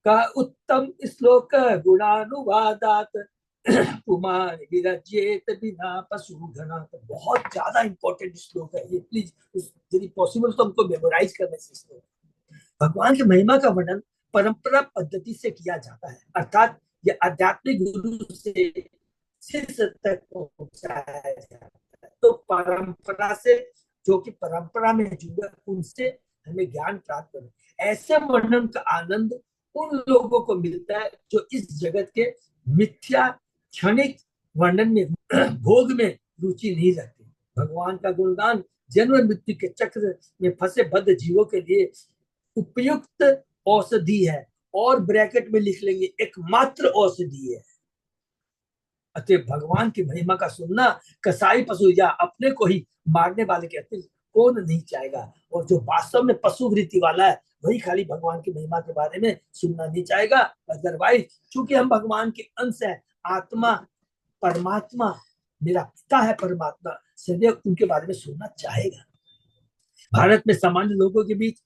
का उत्तम श्लोक गुणानुवादात कुमार विरजेत बिना पशुघनात। बहुत ज्यादा इंपॉर्टेंट श्लोक है ये, प्लीज यदि पॉसिबल तो हमको मेमोराइज करने से श्लोक। भगवान की महिमा का वर्णन परंपरा पद्धति से किया जाता है, अर्थात ये आध्यात्मिक गुरु से शिष्य तक पहुंचाया जाता है। तो परंपरा से, जो कि परंपरा में जुड़े उनसे हमें ज्ञान प्राप्त करना। ऐसे वर्णन का आनंद उन लोगों को मिलता है जो इस जगत के मिथ्या क्षणिक वर्णन में भोग में रुचि नहीं रखते। भगवान का गुणगान जन्म मृत्यु के चक्र में फंसे बद्ध जीवों के लिए उपयुक्त औषधि है, और ब्रैकेट में लिख लेंगे एकमात्र औषधि है। अतः भगवान की महिमा का सुनना कसाई पशु या अपने को ही मारने वाले के अतिरिक्त कौन नहीं चाहेगा, और जो वास्तव में पशु वृत्ति वाला है वही खाली भगवान की महिमा के बारे में सुनना नहीं चाहेगा। अदरवाइज चूंकि हम भगवान के अंश है, आत्मा परमात्मा, मेरा पिता है परमात्मा, सदैव उनके बारे में सुनना चाहेगा। भारत में सामान्य लोगों के बीच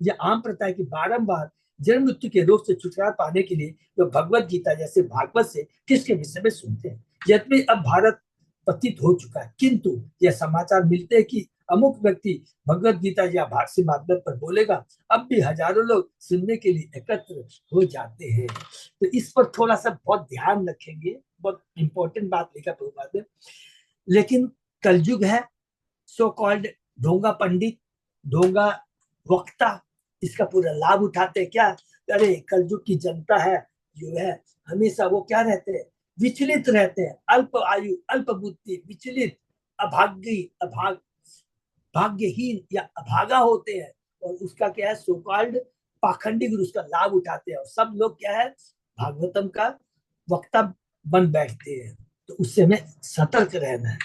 यह आम प्रथा है कि बारंबार जन्म मृत्यु के रोग से छुटकारा पाने के लिए वे भगवत गीता जैसे भागवत से किसके विषय में सुनते हैं। यद्यपि अब भारत पतित हो चुका है, किंतु यह समाचार मिलते हैं कि अमुक व्यक्ति भगवत गीता या भारती भागवत पर बोलेगा, अब भी हजारों लोग सुनने के लिए एकत्र हो जाते हैं। तो इस पर थोड़ा सा बहुत ध्यान रखेंगे, बहुत इंपॉर्टेंट बात लिखा प्रभुपाद ने। लेकिन कलयुग है, सो कॉल्ड ढोंगा पंडित, ढोंगा वक्ता इसका पूरा लाभ उठाते हैं। क्या अरे कलयुग की जनता है जो है हमेशा वो क्या रहते हैं, विचलित रहते हैं, अल्प आयु, अल्प बुद्धि, विचलित, भाग्यहीन या अभागा होते हैं, और उसका क्या है, सो कॉल्ड पाखंडी गुरु उसका लाभ उठाते हैं, और सब लोग क्या है भागवतम का वक्ता बन बैठते हैं। तो उससे हमें सतर्क रहना है।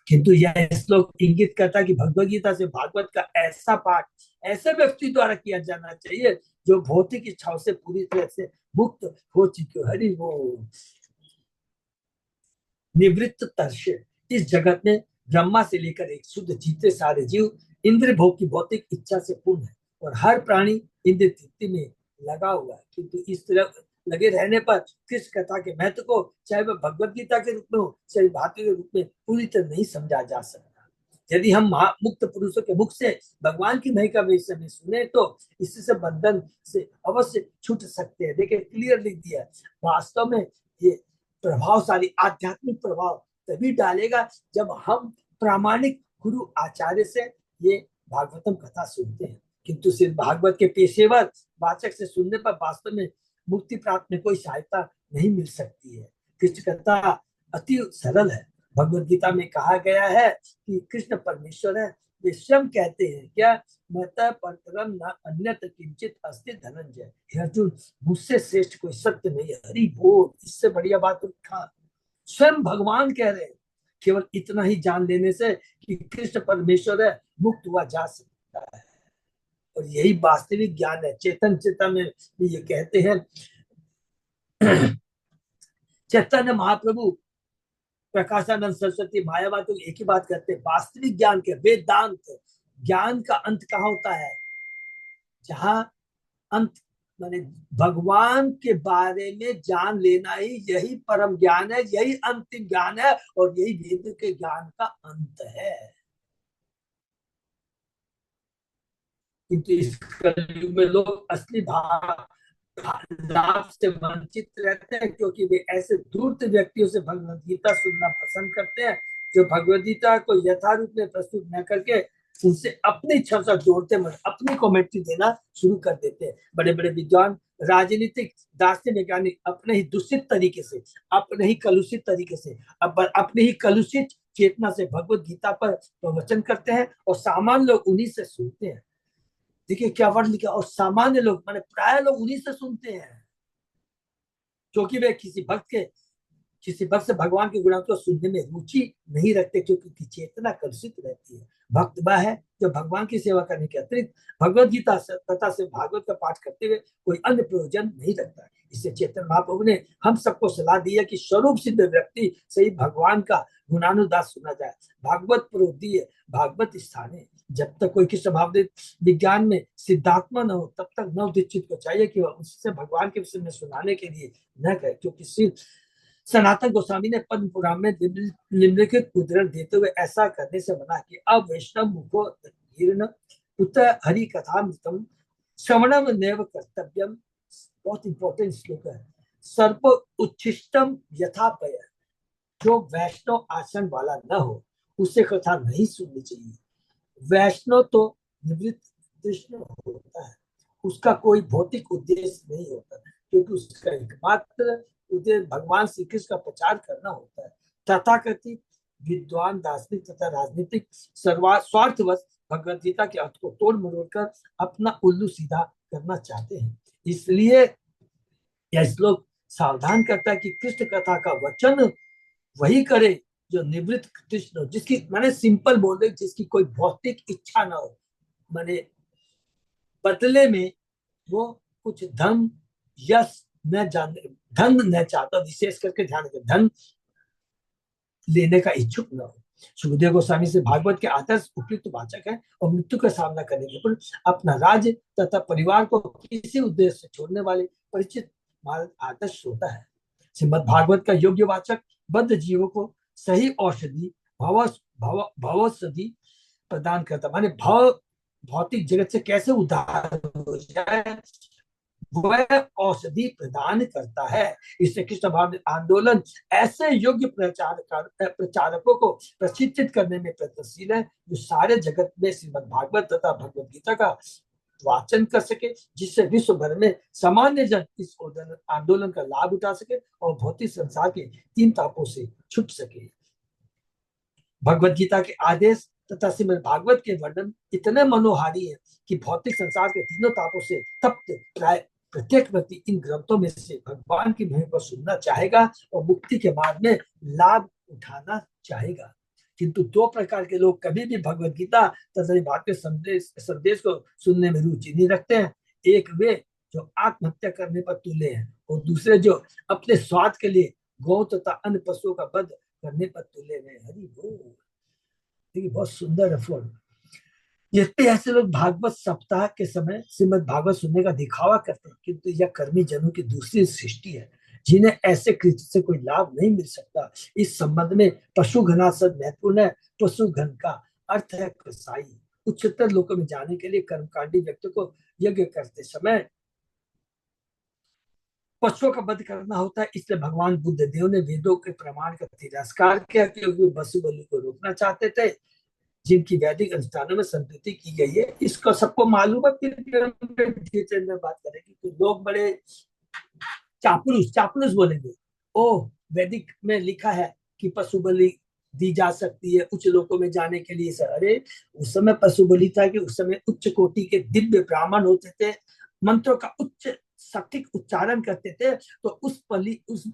किंतु यह श्लोक इंगित करता है कि भगवद गीता से भागवत का ऐसा पाठ ऐसे व्यक्ति द्वारा किया जाना चाहिए जो भौतिक इच्छाओं से पूरी तरह से मुक्त हो चुके हो। हरि वो निवृत्त तर्ष इस जगत में ब्रह्मा से लेकर एक शुद्ध जीते सारे जीव इंद्र भोग की भौतिक इच्छा से पूर्ण है, और हर प्राणी इंद्र तृप्ति में लगा हुआ है। किंतु इस तरह लगे रहने पर कृष्ण कथा के महत्व को चाहे वह भगवत गीता के रूप में हो चाहे भारतीय के रूप में पूरी तरह नहीं समझा जा सकता। यदि हम मुक्त पुरुषों के मुख से भगवान की महिमा के विषय में सुने तो इससे बंधन से अवश्य छूट सकते हैं। देखिए क्लियर लिख दिया है। वास्तव में ये प्रभावशाली आध्यात्मिक प्रभाव तभी डालेगा जब हम प्रामाणिक गुरु आचार्य से ये भागवतम कथा सुनते हैं। किंतु सिर्फ भागवत के पेशेवर वाचक से सुनने पर वास्तव में मुक्ति प्राप्त में कोई सहायता नहीं मिल सकती है। कृष्ण कथा अति सरल है। भगवत गीता में कहा गया है कि कृष्ण परमेश्वर है। वे स्वयं कहते हैं क्या, मत परतरम न अन्यत किंचित अस्ति धनंजय। हे अर्जुन, मुझसे श्रेष्ठ कोई सत्य नहीं है। हरि बोल, इससे बढ़िया बात था। स्वयं भगवान कह रहे हैं केवल इतना ही जान लेने से कि कृष्ण परमेश्वर है, मुक्त हुआ जा सकता है। और यही वास्तविक ज्ञान है। चेतन चेता में ये कहते हैं चैतन्य महाप्रभु, प्रकाशानंद सरस्वती, मायावादी एक ही बात करते हैं, वास्तविक ज्ञान के वेदांत ज्ञान का अंत कहाँ होता है, जहां अंत माने भगवान के बारे में जान लेना ही यही परम ज्ञान है, यही अंतिम ज्ञान है, और यही वेद के ज्ञान का अंत है। किंतु इस कलयुग में लोग असली लाभ से वंचित रहते हैं, क्योंकि वे ऐसे धूर्त व्यक्तियों से भगवद गीता सुनना पसंद करते हैं जो भगवद गीता को यथारूप में प्रस्तुत न करके उनसे अपनी इच्छा से जोड़ते मत अपनी कमेंट्री देना शुरू कर देते हैं। बड़े बड़े विद्वान, राजनीतिक, दार्शनिक वैज्ञानिक अपने ही दूषित तरीके से, अपने ही कलुषित तरीके से, अपने ही कलुषित चेतना से भगवद गीता पर प्रवचन करते हैं, और सामान्य लोग उन्हीं से सुनते हैं। देखिए क्या वर्ड लिखा, और सामान्य लोग माने प्राय लोग उन्हीं से सुनते हैं, क्योंकि वे किसी भक्त से भगवान के गुणों को सुनने में रुचि नहीं रखते, क्योंकि उनकी चेतना कलुषित रहती है। भक्त वह है जो भगवान की सेवा करने के अतिरिक्त भगवद गीता तथा से भागवत का पाठ करते हुए कोई अन्य प्रयोजन नहीं रखता है। इससे चेतन महाप्रभु ने हम सबको सलाह दी है कि स्वरूप सिद्ध व्यक्ति से ही भगवान का गुणानुदास सुना जाए। भागवत प्रोदीय भागवत स्थाने। जब तक कोई कृष्ण भाव विज्ञान में सिद्धात्मा न हो तब तक नव दीक्षित को चाहिए कि वह उससे भगवान के विषय में सुनाने के लिए न कहे, क्योंकि श्री सनातन गोस्वामी ने पद्म पुराण में निम्नलिखित उदाहरण देते हुए ऐसा करने से मना किया। अब वैष्णव मुखो हीर्ण उत हरि कथा मृतम श्रवणम नैव कर्तव्यम। बहुत इंपॉर्टेंट श्लोक है। सर्प उच्छिष्टम यथापय। जो वैष्णव आचरण वाला न हो उससे कथा नहीं सुननी चाहिए। वैष्णव तो निवृत्त कृष्ण होता है, उसका कोई भौतिक उद्देश्य नहीं होता, क्योंकि उसका एकमात्र उद्देश्य भगवान श्री कृष्ण का प्रचार करना होता है। तथाकथित विद्वान, दार्शनिक तथा राजनीतिक स्वार्थवश भगवद गीता के अर्थ को तोड़ मरोड़ कर अपना उल्लू सीधा करना चाहते हैं। इसलिए यह श्लोक सावधान करता है कि कृष्ण कथा का वचन वही करे जो निवृत्त कृष्ण हो, जिसकी माने सिंपल बोल रहे, जिसकी कोई भौतिक इच्छा ना हो, माने बदले में वो कुछ धन यश न जाने, धन न चाहता, विशेष करके ध्यान रखें, धन लेने का इच्छुक न हो। सुखदेव गोस्वामी से भागवत के आदर्श उपयुक्त वाचक है और मृत्यु का सामना करने के पर अपना राज्य तथा परिवार को किसी उद्देश्य से छोड़ने वाले परिचित आदर्श होता है। श्रीमद भागवत का योग्य वाचक बद्ध जीवों को सही औषधि भवौषधि प्रदान करता, माने भौतिक जगत से कैसे उद्धार हो जाए वह औषधि प्रदान करता है। इससे कृष्ण भाव आंदोलन ऐसे योग्य प्रचारकों को प्रशिक्षित करने में प्रयत्नशील है जो सारे जगत में श्रीमद भागवत तथा भगवद गीता का वाचन कर सके, जिससे विश्व भर में सामान्य जन इस आंदोलन का लाभ उठा सके और भौतिक संसार के तीन तापों से छूट सके। भगवद गीता के आदेश तथा श्रीमद भागवत के वर्णन इतने मनोहारी है कि भौतिक संसार के तीनों तापों से तप्त प्राय प्रत्येक व्यक्ति इन ग्रंथों में से भगवान की महिमा को सुनना चाहेगा और मुक्ति के बाद में लाभ उठाना चाहेगा। किंतु दो प्रकार के लोग कभी भी भगवद गीता तथा भागवत संदेश को सुनने में रुचि नहीं रखते हैं। एक वे जो आत्महत्या करने पर तुले हैं और दूसरे जो अपने स्वार्थ के लिए गौ तथा अन्य पशुओं का वध करने पर तुले हुए। हरि बोल। देखिए बहुत सुंदर है। जितने ऐसे लोग भागवत सप्ताह के समय श्रीमद भागवत सुनने का दिखावा करते हैं, किंतु यह कर्मी जनों की दूसरी सृष्टि है जिन्हें ऐसे कृत्य से कोई लाभ नहीं मिल सकता। इस संबंध में पशु घनासद महत्वपूर्ण है। पशु घन का अर्थ है कसाई। उच्चतर लोकों में जाने के लिए कर्मकांडी व्यक्ति को यज्ञ करते समय पशुओं का वध करना होता है। इसलिए भगवान बुद्ध देव ने वेदों के प्रमाण का तिरस्कार किया क्योंकि पशु बलि को रोकना चाहते थे जिनकी वैदिक अनुष्ठानों में संतुति की गई है। इसको सबको मालूम है। फिर में बात करेंगे तो लोग बड़े चापलूस बोलेंगे, ओ वैदिक में लिखा है कि पशु बलि दी जा सकती है उच्च लोकों में जाने के लिए। सर अरे उस समय पशु बलि था कि उस समय उच्च कोटि के दिव्य ब्राह्मण होते थे, मंत्रों का उच्च सटीक उच्चारण करते थे, तो उस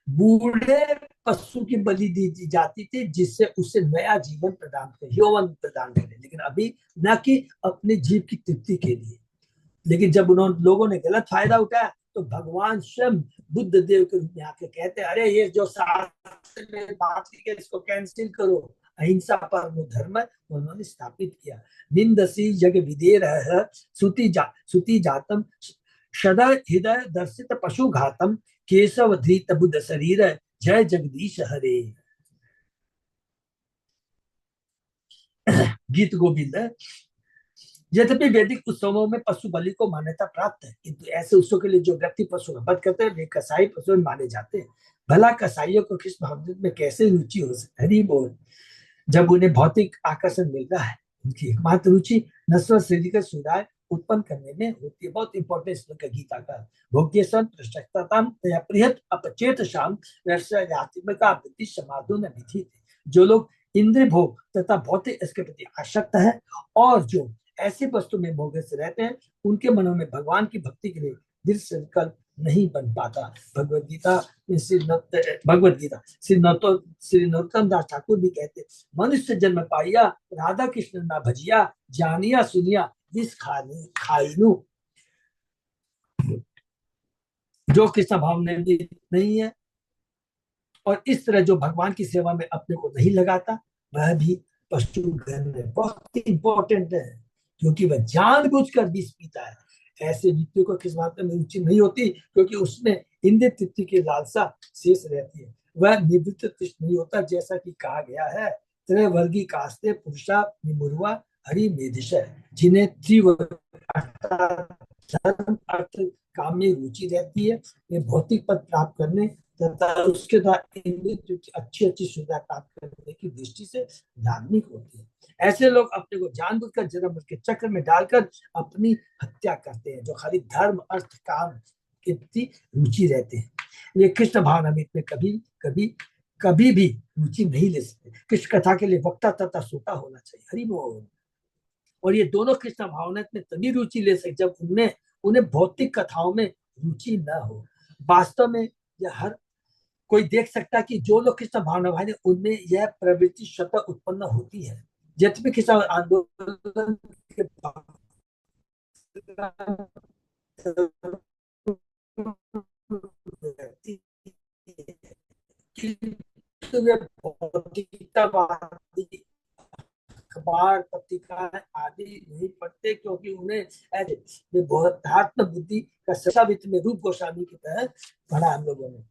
बूढ़े पशु की बलि दी जाती थी जिससे उसे नया जीवन प्रदान करे, यौवन प्रदान करे, लेकिन अभी न कि अपने जीव की तृप्ति के लिए। लेकिन जब लोगों ने गलत फायदा उठाया तो भगवान स्वयं बुद्ध देव के रूप में आके कहते हैं, अरे ये जो शास्त्र में बात की इसको कैंसिल करो। अहिंसा परमो धर्म उन्होंने स्थापित किया। निंदसी जग विदेर सुति जातम सदा हृदय दर्शित पशु घातम केशव धृत बुद्ध शरीर जय जगदीश हरे। गीत गोविंद। यद्यपि वैदिक उत्सवों में पशु बलि को मान्यता प्राप्त है, किंतु ऐसे उत्सव के लिए जो व्यक्ति पशु का वध करते हैं वे कसाई पशु माने जाते हैं। भला कसाईयों को कृष्ण भक्त में कैसे रुचि हो सकती? हरि बोल। जब उन्हें भौतिक आकर्षण मिल रहा है, उनकी एकमात्र रुचि नश्वर शरीर का सुधार उत्पन्न करने में होती है। बहुत इंपॉर्टेंट श्लोक है गीता का। भोग्यसन प्रशक्तताम तया प्रियत अपचेत शाम रसात्मिका वृत्ति समाधो न विधि। जो लोग इंद्रिय भोग तथा भौतिक इसके प्रति आसक्त है और जो ऐसी वस्तु में मोह से रहते हैं, उनके मनों में भगवान की भक्ति के लिए दृढ़ संकल्प नहीं बन पाता। भगवद गीता श्री नरोत्तम दास ठाकुर भी कहते, मनुष्य जन्म पाइया राधा कृष्ण ना भजिया जानिया सुनिया विष खाइनु। जो कृष्ण भाव में नहीं है और इस तरह जो भगवान की सेवा में अपने को नहीं लगाता वह भी पशु घन है। बहुत इंपॉर्टेंट है क्योंकि वह जानबूझकर विष पीता है। ऐसे व्यक्ति को किस बात में रुचि नहीं होती क्योंकि उसमें इंद्रिय तृप्ति की लालसा शेष रहती है। वह निवृत्त तृष्ण नहीं होता, जैसा कि कहा गया है, त्रैवर्गी कास्ते पुरुषा निमुर्वा हरि मेदिश, जिन्हें धर्म अर्थ काम में रुचि रहती है। वे भौतिक पद प्राप्त करने तथा उसके द्वारा अच्छी सुविधा प्राप्त करने की दृष्टि से धार्मिक होती है। ऐसे लोग अपने को जानबूझकर जन्म के चक्र में डालकर अपनी हत्या करते हैं, जो खाली धर्म अर्थ काम के प्रति रुचि रहते हैं। ये कृष्ण भावनामृत में कभी भी रुचि नहीं ले सकते। कृष्ण कथा के लिए वक्ता तथा श्रोता होना चाहिए। हरि बोल। और ये दोनों कृष्ण भावनामृत में तभी रुचि ले सकते जब उन्हें भौतिक कथाओं में रुचि न हो। वास्तव में यह हर कोई देख सकता है कि जो लोग कृष्ण भावना उनमें यह प्रवृत्ति स्वतः उत्पन्न होती है। जितने कृष्ण आंदोलन के परंतु वे भौतिकतावादी अखबार पत्रिकाएं आदि नहीं पढ़ते, क्योंकि उन्हें वे बौद्धात्म बुद्धि का शिक्षाविद में रूप गोस्वामी की तरह पढ़ा हम लोगों ने।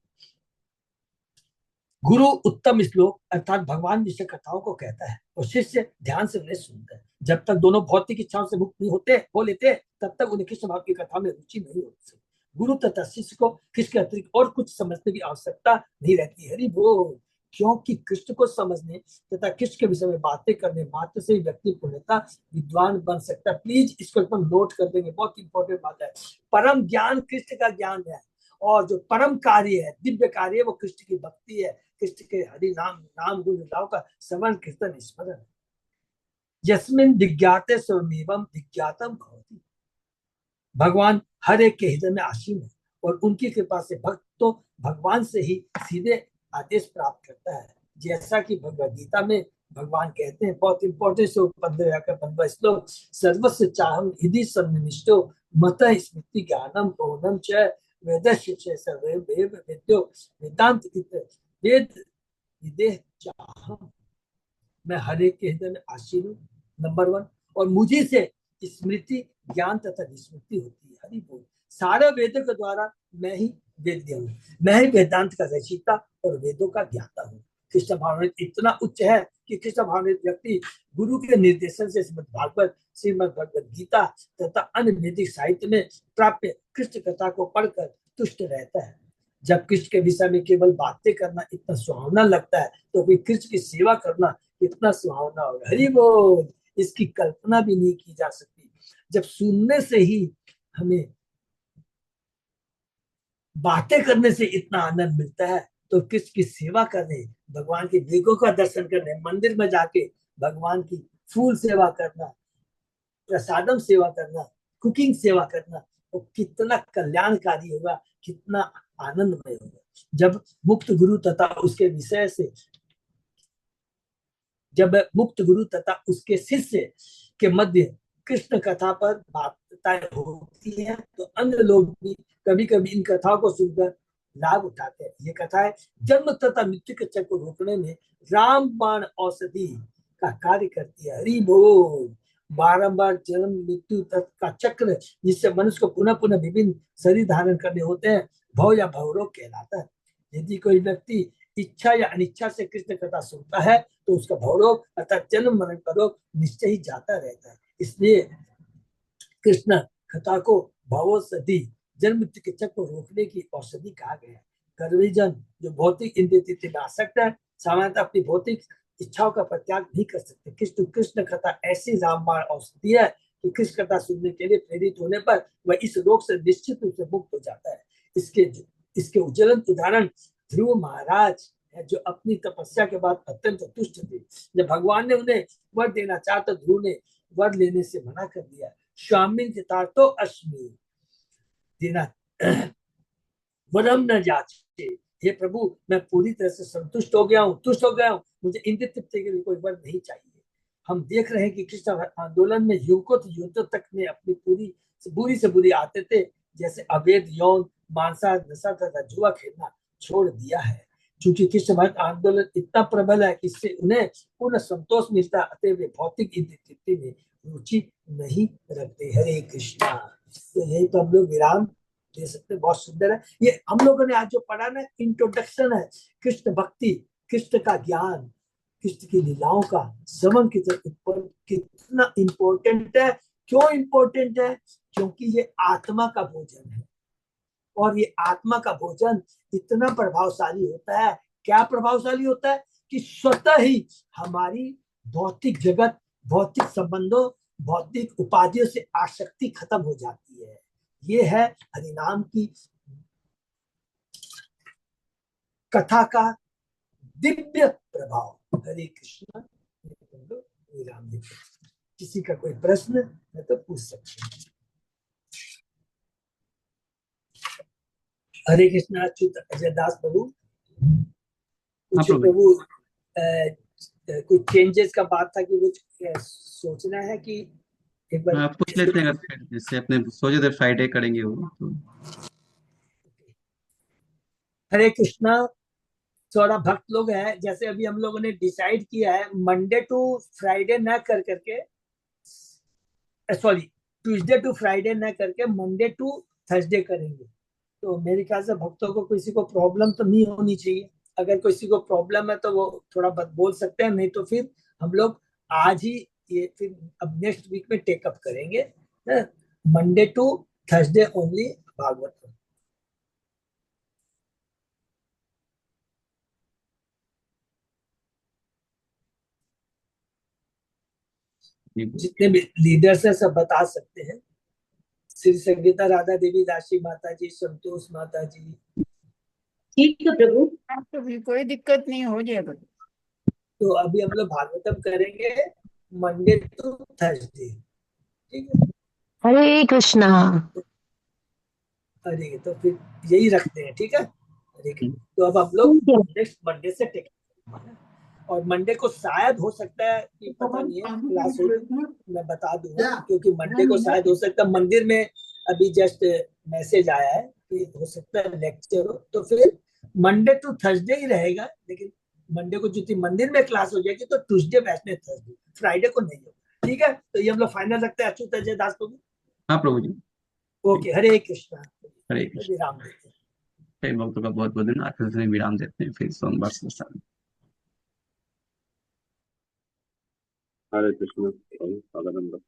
गुरु उत्तम श्लोक अर्थात भगवान विषय कथाओं को कहता है और शिष्य ध्यान से उन्हें सुनता है। जब तक दोनों भौतिक इच्छाओं से मुक्त नहीं हो लेते, तब तक उन्हें कृष्ण भाव की कथा में रुचि नहीं होती। गुरु तथा शिष्य को कृष्ण के अतिरिक्त और कुछ समझने की आवश्यकता नहीं रहती। हरि बोल। क्योंकि कृष्ण को समझने तथा कृष्ण के विषय में बातें करने मात्र से ही व्यक्ति पूर्णतः विद्वान बन सकता है। प्लीज इसको अपन नोट कर देंगे, बहुत इंपॉर्टेंट बात है। परम ज्ञान कृष्ण का ज्ञान है, और जो परम कार्य है, दिव्य कार्य है, वो कृष्ण की भक्ति है, कृष्ण के हरि नाम गुण लीलाओं का श्रवण कीर्तन स्मरण। यस्मिन् विज्ञाते स्वमेवं विज्ञातम भवति। भगवान हर एक के हृदय में आसीन है, और उनकी कृपा से भक्त तो भगवान से ही सीधे आदेश प्राप्त करता है। जैसा कि भगवद गीता में भगवान कहते हैं, बहुत इंपॉर्टेंट श्लोक 15 श्लोक, सर्वस्य चाहम हृदि सन्निष्ठो मतः स्मृति ज्ञानम पौनम च वेदस्य सर्वे वेद्यो वेदांत वेद विदेह चाहम। मैं हर एक के हृदय में आसीन हूँ, नंबर 1, और मुझे से स्मृति ज्ञान तथा विस्मृति होती है। हरि बोल। सारे वेदों के द्वारा मैं ही वेद्य हूँ, मैं ही वेदांत का रचयिता और वेदों का ज्ञाता हूँ। कृष्ण भावनामृत इतना उच्च है कि कृष्ण भावनामृत व्यक्ति गुरु के निर्देशन से श्रीमद् भागवत, श्रीमद् भगवद गीता तथा अन्य वैदिक साहित्य में प्राप्त कृष्ण कथा को पढ़कर तुष्ट रहता है। जब कृष्ण के विषय में केवल बातें करना इतना सुहावना लगता है, तो फिर कृष्ण की सेवा करना कितना सुहावना होगा। हरि बोल। इसकी कल्पना भी नहीं की जा सकती। जब सुनने से ही हमें बातें करने से इतना आनंद मिलता है, तो कृष्ण की सेवा करने, भगवान के देगों का दर्शन करने, मंदिर में जाके भगवान की फूल सेवा करना, प्रसादम सेवा करना, कुकिंग सेवा करना, तो कितना कल्याणकारी होगा, कितना आनंदमय होगा। जब मुक्त गुरु तथा उसके विषय से जब मुक्त गुरु तथा उसके शिष्य के मध्य कृष्ण कथा पर बातें होती हैं, तो अन्य लोग भी कभी कभी इन कथाओं को सुनकर लाभ उठाते हैं। ये कथाएं जन्म तथा मृत्यु के चक्र को रोकने में रामबाण औषधि का कार्य करती है। हरि बोल। बारंबार जन्म मृत्यु तक का चक्र, जिससे मनुष्य को पुनः पुनः विभिन्न शरीर धारण करने होते हैं, भव या भवरोग कहलाता है। यदि कोई व्यक्ति इच्छा या अनिच्छा से कृष्ण कथा सुनता है, तो उसका भवरोग अर्थात जन्म मरण का रोग निश्चय ही जाता रहता है। इसलिए कृष्ण कथा को भवौषधि, जन्म मृत्यु के चक्र को रोकने की औषधि कहा गया है। कर्मजन जो भौतिक इंद्रिय में आसक्त है, सामान्यतः अपनी भौतिक इच्छाओं का परित्याग नहीं कर सकते। कृष्ण कथा ऐसी रामबाण औषधि है कि कृष्ण कथा सुनने के लिए प्रेरित होने पर वह इस रोग से निश्चित रूप से मुक्त हो जाता है। इसके उज्ज्वल उदाहरण ध्रुव महाराज है, जो अपनी तपस्या के बाद अत्यंत तुष्ट थे। जब भगवान ने उन्हें वर देना चाहा, तो ध्रुव ने वर लेने से मना कर दिया। स्वामी तो अश्मी देना वरम न जाचे। हे प्रभु, मैं पूरी तरह से संतुष्ट हो गया हूँ, तुष्ट हो गया हूँ, मुझे इंद्रिय तृप्ति के लिए कोई वर नहीं चाहिए। हम देख रहे हैं कि कृष्ण आंदोलन में युवकों तक में अपनी बुरी से बुरी आते थे, जैसे अवैध यौन, मांसाहार, नशा तथा जुआ खेलना छोड़ दिया है। क्योंकि कृष्ण भक्त आंदोलन इतना प्रबल है कि इससे उन्हें पूर्ण संतोष मिलता, अतः वे भौतिक इंद्रिय तृप्ति में रुचि नहीं रखते। हरे कृष्णा। तो यही तो हम लोग विराम दे सकते। बहुत सुंदर है ये हम लोगों ने आज जो पढ़ा ना, इंट्रोडक्शन है। कृष्ण भक्ति, कृष्ण का ज्ञान, कृष्ण की लीलाओं का श्रवण कितना इम्पोर्टेंट है। क्यों इम्पोर्टेंट है? क्योंकि ये आत्मा का भोजन है, और ये आत्मा का भोजन इतना प्रभावशाली होता है। क्या प्रभावशाली होता है? कि स्वतः ही हमारी भौतिक जगत, भौतिक संबंधों, भौतिक उपाधियों से आसक्ति खत्म हो जाती है। ये है हरिनाम की कथा का दिव्य प्रभाव। हरे कृष्ण। किसी का कोई प्रश्न है तो पूछ सकते हैं। हरे कृष्ण। अच्युत अजय दास प्रभु, कुछ प्रभु कुछ चेंजेस का बात था कि कुछ सोचना है कि एक बार पूछ लेते हैं, जिससे अपने सोचे थे फ्राइडे करेंगे वो तो। हरे कृष्णा। थोड़ा भक्त लोग हैं, जैसे अभी हम लोगों ने डिसाइड किया है मंडे टू फ्राइडे न कर करके, सॉरी ट्यूसडे टू फ्राइडे न करके मंडे टू थर्सडे करेंगे। तो मेरे ख्याल से भक्तों को किसी को प्रॉब्लम तो नहीं होनी चाहिए। अगर किसी को प्रॉब्लम है तो वो थोड़ा बोल सकते हैं, नहीं तो फिर हम लोग आज ही ये फिर अब नेक्स्ट वीक में टेकअप करेंगे, Monday to Thursday only Bhagwat. Ji जितने भी लीडर्स हैं सब बता सकते हैं। श्री संगीता राधा देवी दासी माता जी, संतोष माता जी। ठीक है प्रभु। हाँ प्रभु कोई दिक्कत नहीं, हो जाएगा। तो अभी हम लोग भागवतम करेंगे मंडे टू थर्सडे, ठीक है। हरे कृष्णा। अरे तो फिर यही रखते हैं, ठीक है। अरे तो अब हम लोग ठीक है। नेक्स्ट मंडे से टेक, और मंडे को शायद हो सकता है कि पता नहीं है क्लास होगी, मैं बता दूंगा, क्योंकि मंडे को शायद हो सकता है मंदिर में अभी जस्ट मैसेज आया है कि हो सकता है लेक्चर हो, तो फिर मंडे टू थर्सडे ही रहेगा। लेकिन मंडे को जो मंदिर में क्लास हो जाएगी तो ट्यूसडे वैष्णव थर्सडे, फ्राइडे को नहीं होगा, ठीक है। तो ये हम लोग फाइनल रखते हैं। अच्युत अजय दास प्रभु, हाँ प्रभु जी। ओके, हरे कृष्णा। हरे कृष्ण। विराम देते हैं। कई भक्तों का बहुत बहुत धन्यवाद। फिर से विराम देते हैं, फिर सोमवार से साथ। हरे कृष्ण।